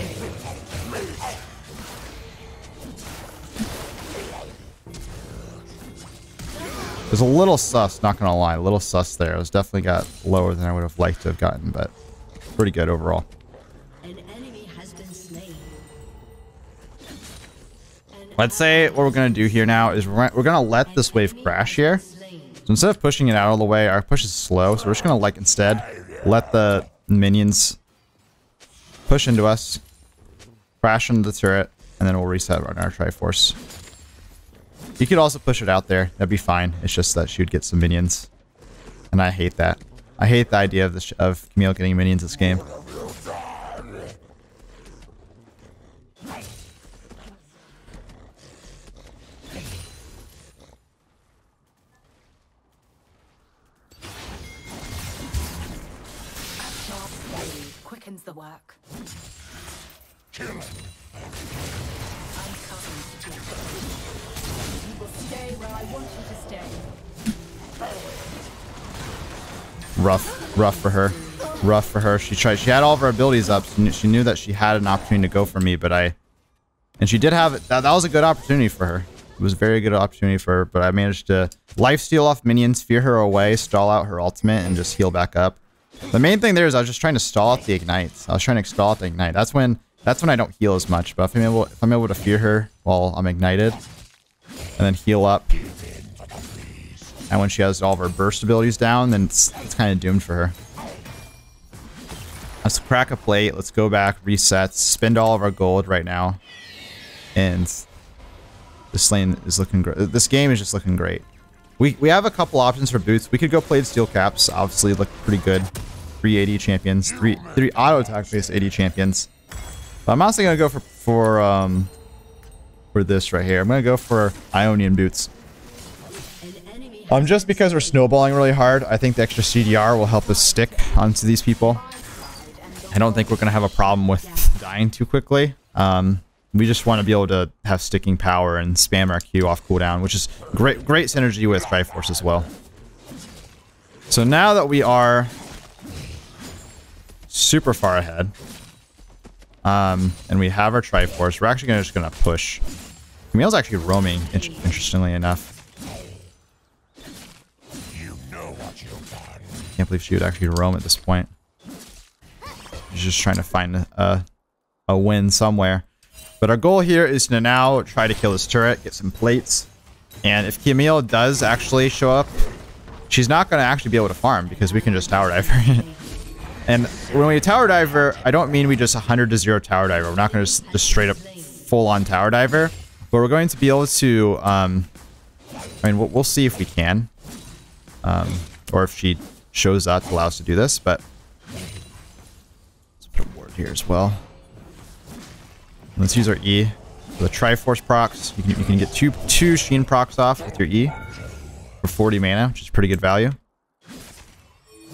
There's a little sus, not gonna lie, a little sus there. It was definitely got lower than I would have liked to have gotten, but pretty good overall. Let's say what we're gonna do here now is we're gonna let this wave crash here. So instead of pushing it out all the way, our push is slow, so we're just gonna, like, instead let the minions push into us, crash into the turret, and then we'll reset on our Triforce. You could also push it out there. That'd be fine. It's just that she would get some minions. And I hate that. I hate the idea of Camille getting minions this game. Quickens the work. Stay where I want you to stay. Rough for her. Rough for her. She had all of her abilities up. She knew that she had an opportunity to go for me, but and she did have it. That was a good opportunity for her. It was a very good opportunity for her, but I managed to lifesteal off minions, fear her away, stall out her ultimate, and just heal back up. The main thing there is I was just trying to stall out the ignites. I was trying to stall out the ignite. That's when I don't heal as much. But if I'm able to fear her while I'm ignited, and then heal up, and when she has all of her burst abilities down, then it's kind of doomed for her. Let's crack a plate. Let's go back, reset, spend all of our gold right now. And this lane is looking great. This game is just looking great. We have a couple options for boots. We could go plate steel caps. Obviously look pretty good. 380 champions. Three auto attack based 80 champions. But I'm honestly gonna go for this right here. I'm gonna go for Ionian boots. Just because we're snowballing really hard, I think the extra CDR will help us stick onto these people. I don't think we're gonna have a problem with dying too quickly. We just want to be able to have sticking power and spam our Q off cooldown, which is great synergy with Triforce as well. So now that we are super far ahead, and we have our Triforce, we're actually just gonna push. Camille's actually roaming, interestingly enough. Can't believe she would actually roam at this point. She's just trying to find a win somewhere. But our goal here is to now try to kill this turret, get some plates. And if Camille does actually show up, she's not going to actually be able to farm because we can just tower dive her. And when we tower dive her, I don't mean we just 100 to 0 tower dive her. We're not going to just straight up full on tower dive her. But we're going to be able to, I mean, we'll see if we can. Or if she shows up to allow us to do this. But let's put a ward here as well. Let's use our E for the Triforce procs. You can get two Sheen procs off with your E for 40 mana, which is pretty good value.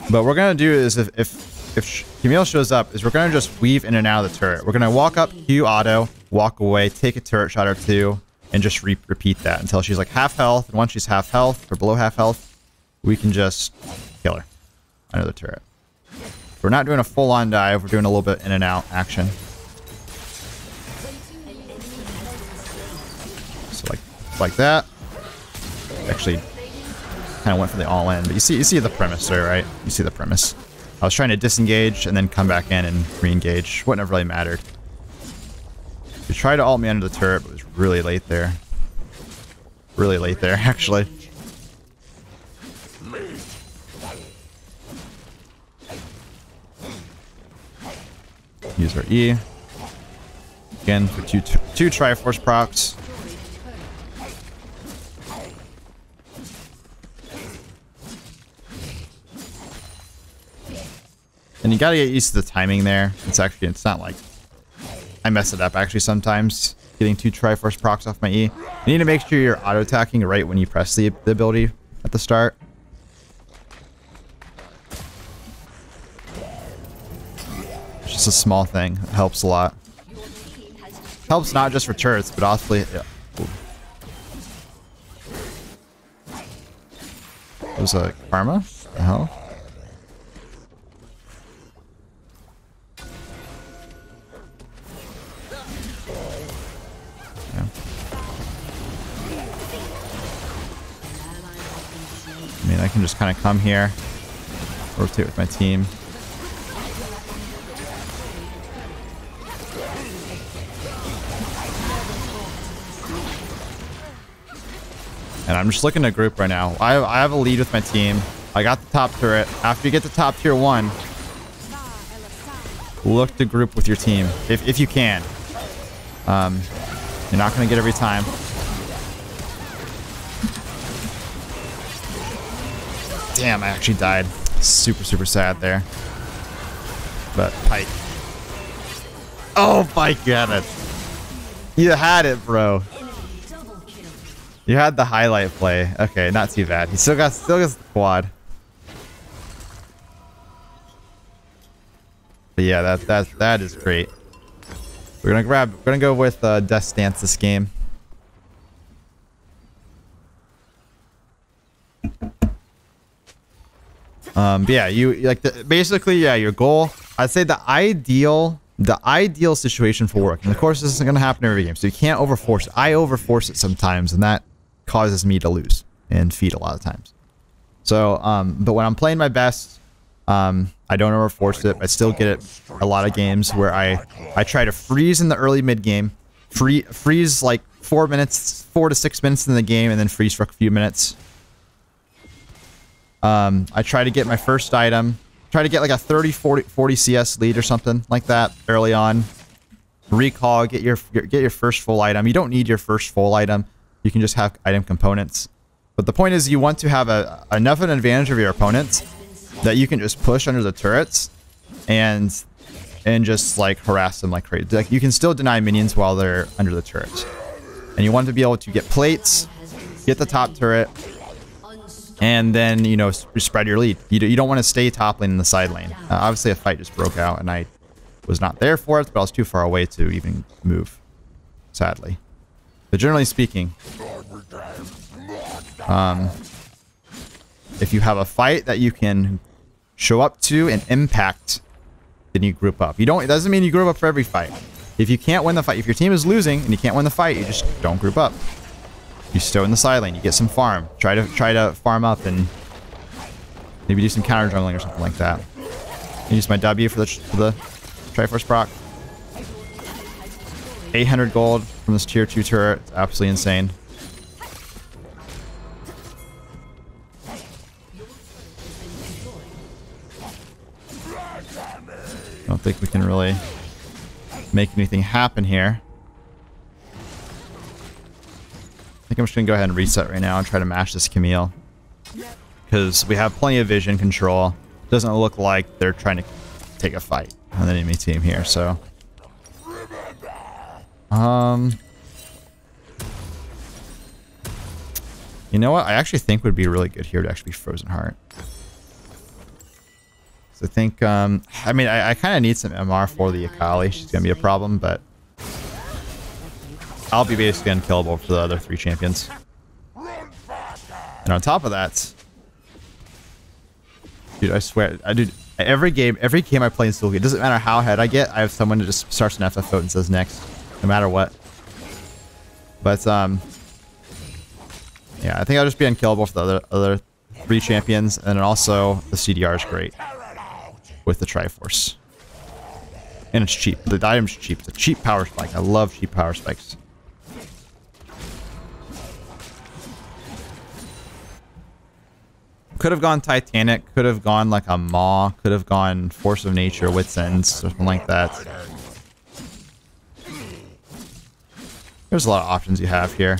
But what we're gonna do is if Camille shows up, is we're gonna just weave in and out of the turret. We're gonna walk up, Q auto, walk away, take a turret shot or two, and just repeat that until she's like half health. And once she's half health or below half health, we can just kill her under the turret. We're not doing a full-on dive. We're doing a little bit in and out action. Like that. Actually kind of went for the all-in, but you see the premise there, right? You see the premise. I was trying to disengage and then come back in and re-engage. Wouldn't have really mattered. We tried to ult me under the turret, but it was really late there. Really late there, actually. Use our E. Again for two Triforce procs. And you gotta get used to the timing there. It's not like I mess it up actually sometimes. Getting two Triforce procs off my E. You need to make sure you're auto attacking right when you press the ability at the start. It's just a small thing. It helps a lot. Helps not just for turrets, but also. Yeah. It was a karma? What the hell? I mean, I can just kind of come here, rotate with my team. And I'm just looking to group right now. I have a lead with my team. I got the top turret. After you get the top tier 1, look to group with your team if you can. You're not going to get every time. Damn, I actually died. Super sad there. But Pike. Oh, Pike, you had it. You had it, bro. You had the highlight play. Okay, not too bad. He still gets the quad. But yeah, that is great. We're gonna go with Death Stance this game. But yeah, basically, your goal. I'd say the ideal situation for Warwick. And of course, this isn't gonna happen every game, so you can't overforce it. I overforce it sometimes, and that causes me to lose and feed a lot of times. So, but when I'm playing my best, I don't overforce it. I still get it a lot of games where I try to freeze in the early mid game, freeze like 4 to 6 minutes in the game, and then freeze for a few minutes. I try to get my first item Try to get like a 30, 40 CS lead or something like that early on. Recall, get your first full item. You don't need your first full item. You can just have item components. But the point is you want to have enough of an advantage of your opponents that you can just push under the turrets and just like harass them like crazy. Like, you can still deny minions while they're under the turrets. And you want to be able to get plates, get the top turret, and then, you know, spread your lead. You don't want to stay top lane in the side lane. Obviously, a fight just broke out, and I was not there for it, but I was too far away to even move, sadly. But generally speaking, if you have a fight that you can show up to and impact, then you group up. It doesn't mean you group up for every fight. If you can't win the fight, if your team is losing and you can't win the fight, you just don't group up. You stay in the side lane. You get some farm. Try to farm up and maybe do some counter jungling or something like that. Use my W for the Triforce proc. 800 gold from this tier 2 turret. It's absolutely insane. I don't think we can really make anything happen here. I think I'm just going to go ahead and reset right now and try to mash this Camille. Because we have plenty of vision control. Doesn't look like they're trying to take a fight on the enemy team here, so. You know what? I actually think would be really good here to actually be Frozen Heart. So I think, I mean, I kind of need some MR for the Akali. She's going to be a problem, but I'll be basically unkillable for the other 3 champions. And on top of that, dude, I swear, every game I play in Sylvia, it doesn't matter how ahead I get, I have someone that just starts an FF vote and says next, no matter what. But, yeah, I think I'll just be unkillable for the other 3 champions, and then also the CDR is great with the Triforce. And it's cheap. The item's cheap. It's a cheap power spike. I love cheap power spikes. Could have gone Titanic, could have gone like a Maw, could have gone Force of Nature, Wit's End, something like that. There's a lot of options you have here.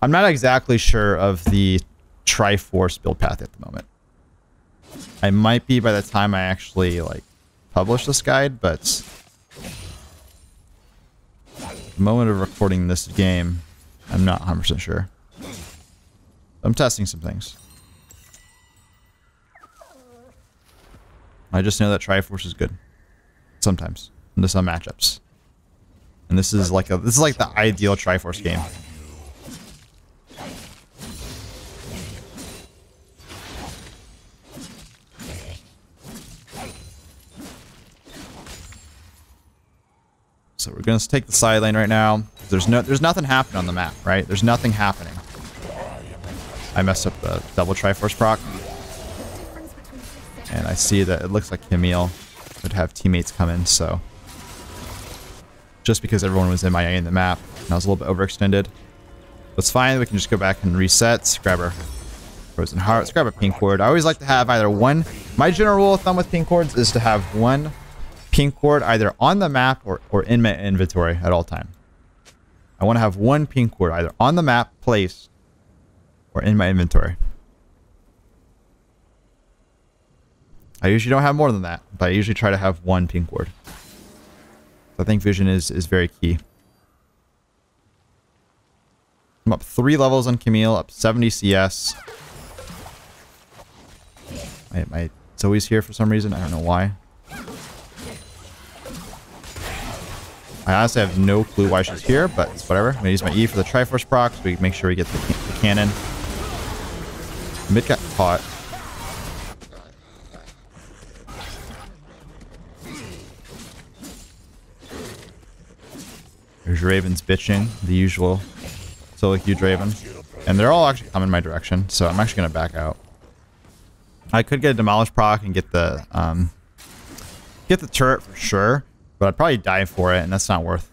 I'm not exactly sure of the Triforce build path at the moment. I might be by the time I actually like publish this guide, but the moment of recording this game, I'm not 100% sure. I'm testing some things. I just know that Triforce is good sometimes into some matchups, and this is like the ideal Triforce game. So we're gonna take the side lane right now. There's nothing happening on the map, right? There's nothing happening. I messed up the double Triforce proc. And I see that it looks like Camille would have teammates come in, so. Just because everyone was MIA in the map, and I was a little bit overextended. That's fine, we can just go back and reset, grab our Frozen Hearts, grab a pink ward. I always like to have either one, my general rule of thumb with pink wards is to have one pink ward either on the map or in my inventory at all time. I want to have one pink ward either on the map, placed, or in my inventory. I usually don't have more than that, but I usually try to have one pink ward. So I think vision is very key. I'm up 3 levels on Camille, up 70 CS. My Zoe's here for some reason, I don't know why. I honestly have no clue why she's here, but it's whatever. I'm gonna use my E for the Triforce proc so we make sure we get the cannon. Mid got caught. There's Ravens bitching, the usual solo huge Raven. And they're all actually coming my direction, so I'm actually gonna back out. I could get a Demolish proc and get the turret for sure, but I'd probably die for it, and that's not worth.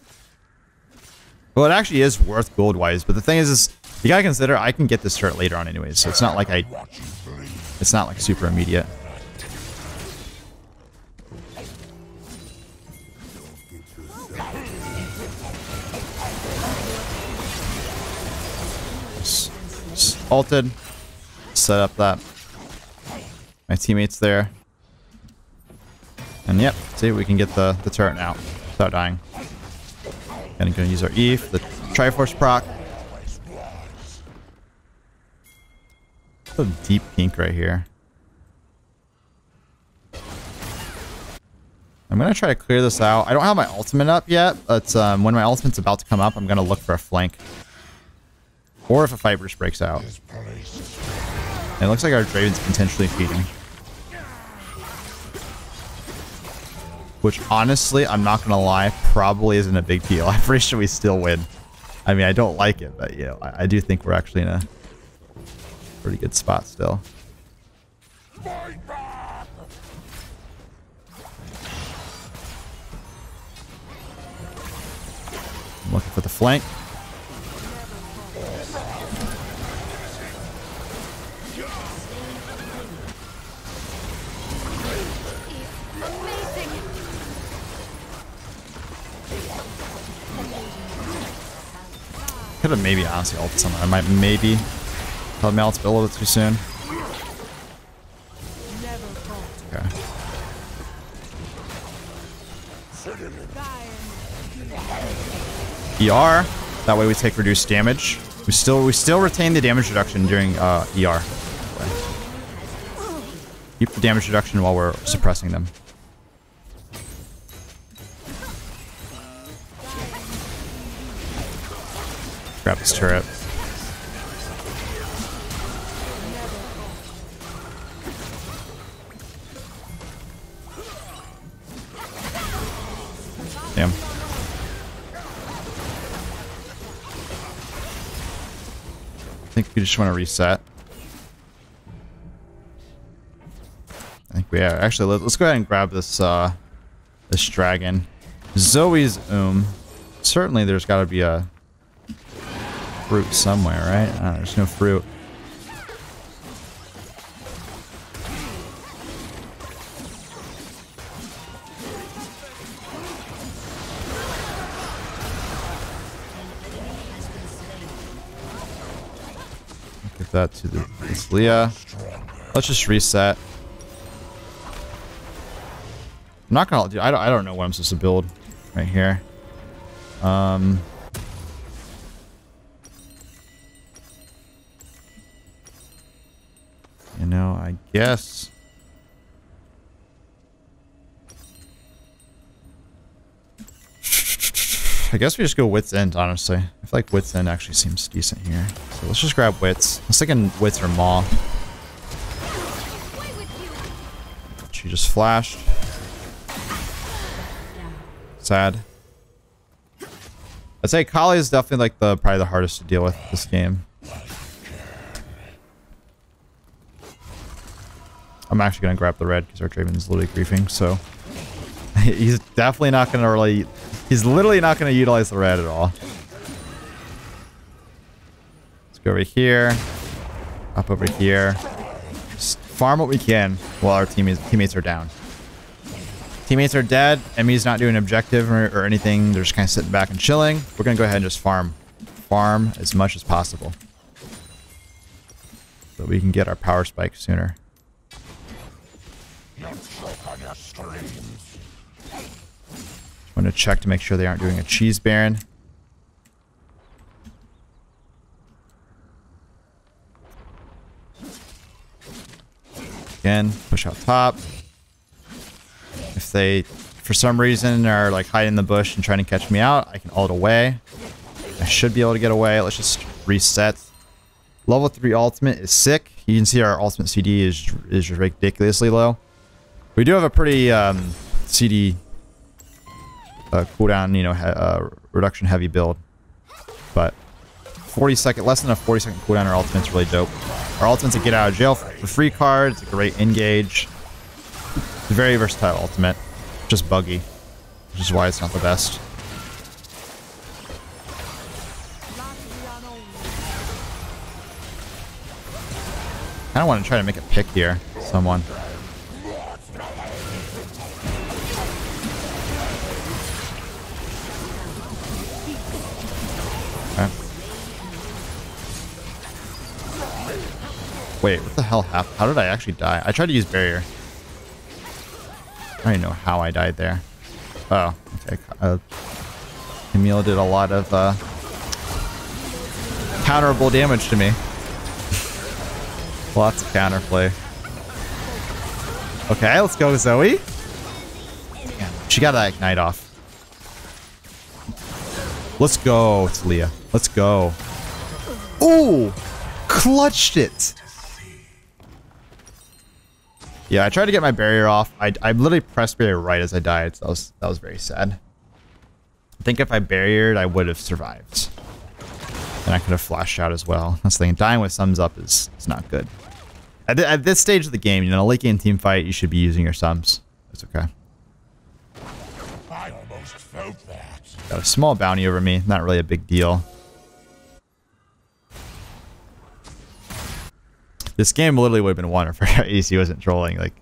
Well, it actually is worth gold-wise, but the thing is you gotta consider I can get this turret later on anyways, so it's not like super immediate. ulted. Set up that. My teammates there. And yep, see, we can get the turret now without dying. And gonna use our E for the Triforce proc. A deep pink right here. I'm gonna try to clear this out. I don't have my ultimate up yet, but when my ultimate's about to come up, I'm gonna look for a flank. Or if a fight burst breaks out. And it looks like our Draven's intentionally feeding. Which honestly, I'm not gonna lie, probably isn't a big deal. I'm pretty sure we still win. I mean, I don't like it, but you know, I do think we're actually in a pretty good spot still. I'm looking for the flank. Could have maybe honestly ulted someone. I might maybe tell me ult a little bit too soon. Okay. ER. That way we take reduced damage. We still retain the damage reduction during ER. Okay. Keep the damage reduction while we're suppressing them. Grab this turret. Damn. I think we just want to reset. I think we are. Actually, let's go ahead and grab this this dragon. Zoe's Certainly there's got to be a fruit somewhere, right? There's no fruit. Give that to this Leah. Let's just reset. I'm not gonna do. I don't know what I'm supposed to build right here. You know, I guess. I guess we just go Wits End, honestly. I feel like Wits End actually seems decent here. So let's just grab Wits. I was thinking Wits or Maw. She just flashed. Sad. I'd say Akali is definitely like probably the hardest to deal with this game. I'm actually gonna grab the red because our Draven's literally griefing, so he's definitely not gonna really. He's literally not gonna utilize the red at all. Let's go over here, up over here, just farm what we can while our teammates are down. Teammates are dead. Emmy's not doing objective or anything. They're just kind of sitting back and chilling. We're gonna go ahead and just farm as much as possible, so we can get our power spike sooner. I'm going to check to make sure they aren't doing a cheese baron. Again, push out top. If they, for some reason, are like hiding in the bush and trying to catch me out, I can ult away. I should be able to get away. Let's just reset. Level 3 ultimate is sick. You can see our ultimate CD is ridiculously low. We do have a pretty CD cooldown, you know, reduction heavy build, but less than a 40-second cooldown. Our ultimate's really dope. Our ultimate's a get out of jail for free card. It's a great engage. It's a very versatile ultimate, just buggy, which is why it's not the best. I kind of want to try to make a pick here, someone. Wait, what the hell happened? How did I actually die? I tried to use barrier. I don't even know how I died there. Oh, okay. Camille did a lot of counterable damage to me. Lots of counterplay. Okay, let's go, Zoe. She got that ignite off. Let's go, Talia. Let's go. Ooh! Clutched it! Yeah, I tried to get my barrier off. I literally pressed barrier right as I died, so that was very sad. I think if I barriered, I would have survived. And I could have flashed out as well. That's the thing. Dying with sums up is not good. At this stage of the game, you know, a late game team fight, you should be using your sums. It's okay. I almost felt that. Got a small bounty over me. Not really a big deal. This game literally would have been won if AC wasn't trolling. Like,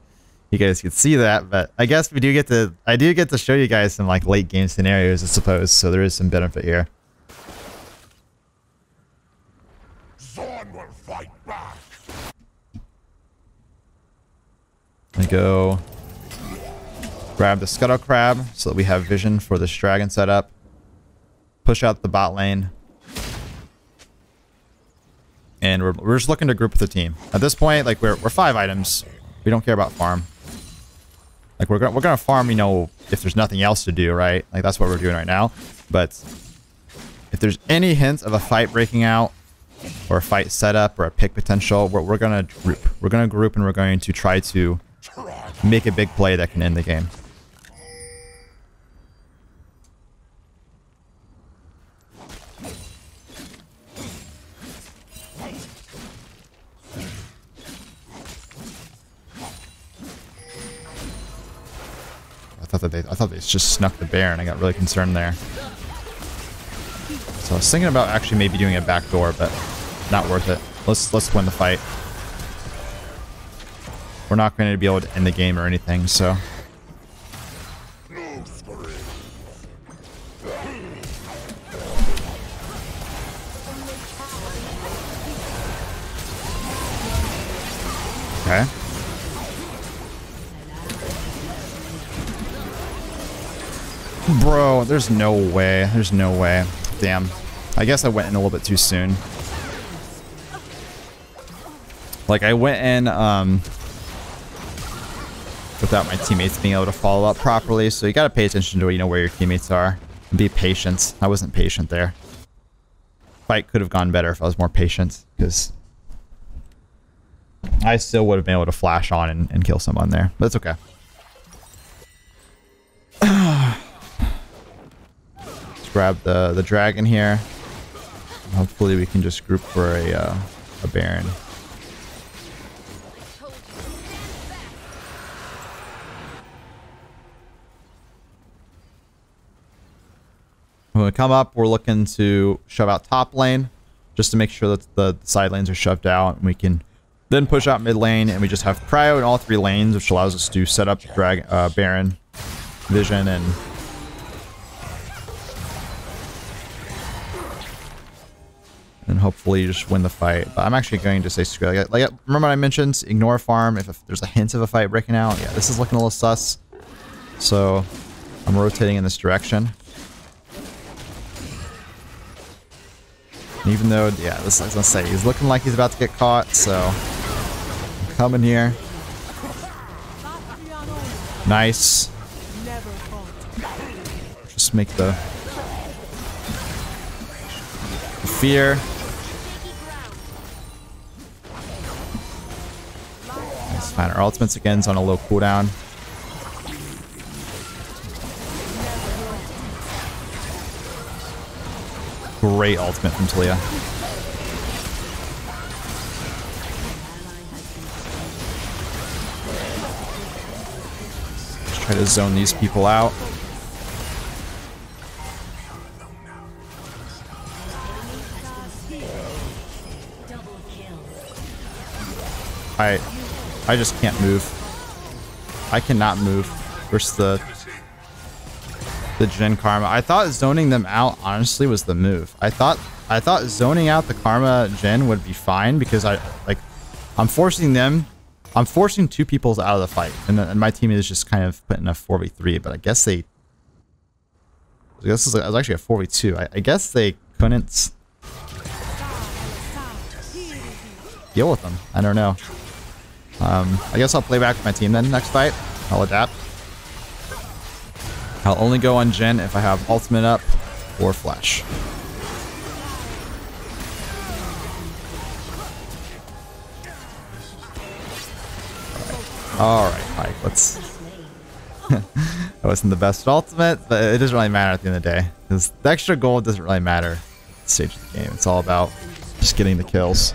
you guys could see that, but I guess I do get to show you guys some like late game scenarios, I suppose. So there is some benefit here. Zorn will fight back. I go grab the Scuttle Crab so that we have vision for this dragon setup. Push out the bot lane. And we're just looking to group with the team. At this point, like we're 5 items. We don't care about farm. Like we're gonna farm, you know, if there's nothing else to do, right? Like that's what we're doing right now. But if there's any hint of a fight breaking out, or a fight setup, or a pick potential, we're gonna group. We're gonna group and we're going to try to make a big play that can end the game. I thought they just snuck the bear, and I got really concerned there. So I was thinking about actually maybe doing a backdoor, but not worth it. Let's win the fight. We're not going to be able to end the game or anything, so. Okay. Bro, there's no way. There's no way. Damn. I guess I went in a little bit too soon. Like, I went in without my teammates being able to follow up properly, so you gotta pay attention to, you know, where your teammates are. And be patient. I wasn't patient there. Fight could have gone better if I was more patient, because I still would have been able to flash on and kill someone there. But it's okay. Let's grab the dragon here. Hopefully we can just group for a Baron. When we come up, we're looking to shove out top lane just to make sure that the side lanes are shoved out, and we can then push out mid lane, and we just have cryo in all 3 lanes, which allows us to set up Baron, vision, and hopefully just win the fight. But I'm actually going to say screw it. Like remember what I mentioned? Ignore farm if there's a hint of a fight breaking out. Yeah, this is looking a little sus. So I'm rotating in this direction. And even though, yeah, this I was gonna say he's looking like he's about to get caught, so I'm coming here. Nice. Just make the fear. Nice, fine. Our ultimates again's on a low cooldown. Great ultimate from Talia. Just try to zone these people out. I just can't move. I cannot move versus the Gen Karma. I thought zoning them out honestly was the move. I thought zoning out the Karma Gen would be fine because I'm forcing them. I'm forcing two people out of the fight, and my team is just kind of putting a 4v3. But I guess they. I guess it was actually a 4v2. I guess they couldn't deal with them. I don't know. I guess I'll play back with my team then next fight. I'll adapt. I'll only go on Jhin if I have ultimate up or flash. Alright, Mike, let's... That wasn't the best ultimate, but it doesn't really matter at the end of the day. Because the extra gold doesn't really matter at this stage of the game. It's all about just getting the kills.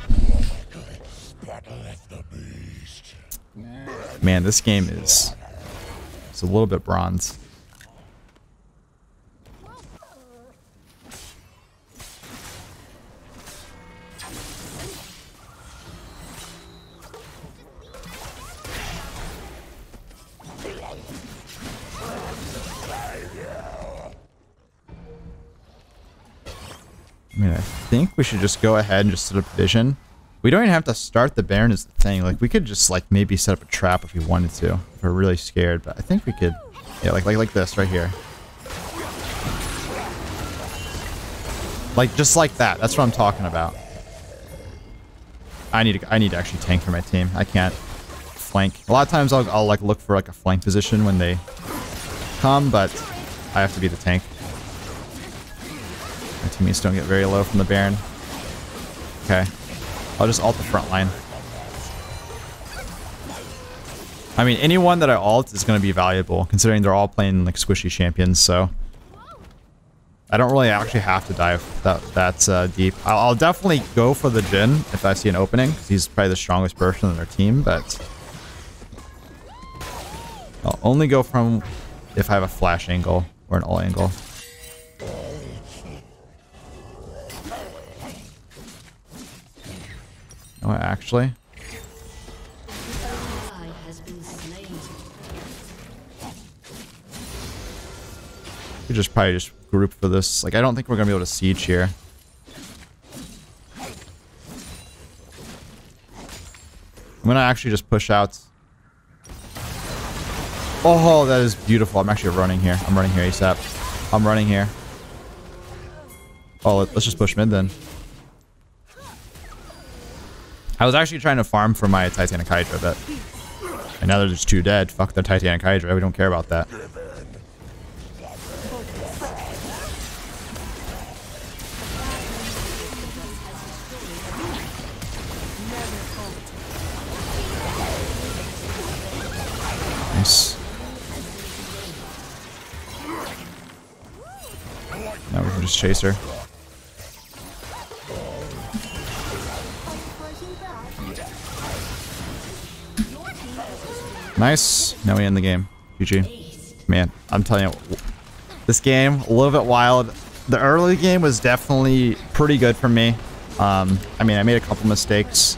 Man, this game is... It's a little bit bronze. I mean, I think we should just go ahead and just set up vision. We don't even have to start the Baron is the thing. Like, we could just, like, maybe set up a trap if we wanted to. If we're really scared. But I think we could... Yeah, like this right here. Like, just like that. That's what I'm talking about. I need to actually tank for my team. I can't flank. A lot of times I'll like, look for, like, a flank position when they come, but I have to be the tank. My teammates don't get very low from the Baron. Okay. I'll just ult the front line. I mean, anyone that I ult is going to be valuable, considering they're all playing like squishy champions, so... I don't really actually have to dive that deep. I'll definitely go for the Jhin if I see an opening, because he's probably the strongest person on their team, but... I'll only go from if I have a flash angle or an ult angle. Oh, actually. We just probably just group for this. Like, I don't think we're gonna be able to siege here. I'm gonna actually just push out. Oh, that is beautiful. I'm actually running here. I'm running here ASAP. I'm running here. Oh, let's just push mid then. I was actually trying to farm for my Titanic Hydra, but... And now they're just two dead. Fuck the Titanic Hydra. We don't care about that. Nice. Now we can just chase her. Nice. Now we end the game. GG. Man, I'm telling you, this game, a little bit wild. The early game was definitely pretty good for me. I mean, I made a couple mistakes,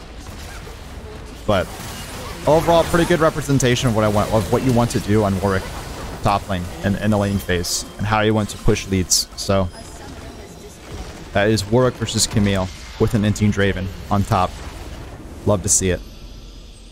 but overall, pretty good representation of what I want, of what you want to do on Warwick top lane and in the laning phase, and how you want to push leads. So that is Warwick versus Camille with an Inting Draven on top. Love to see it.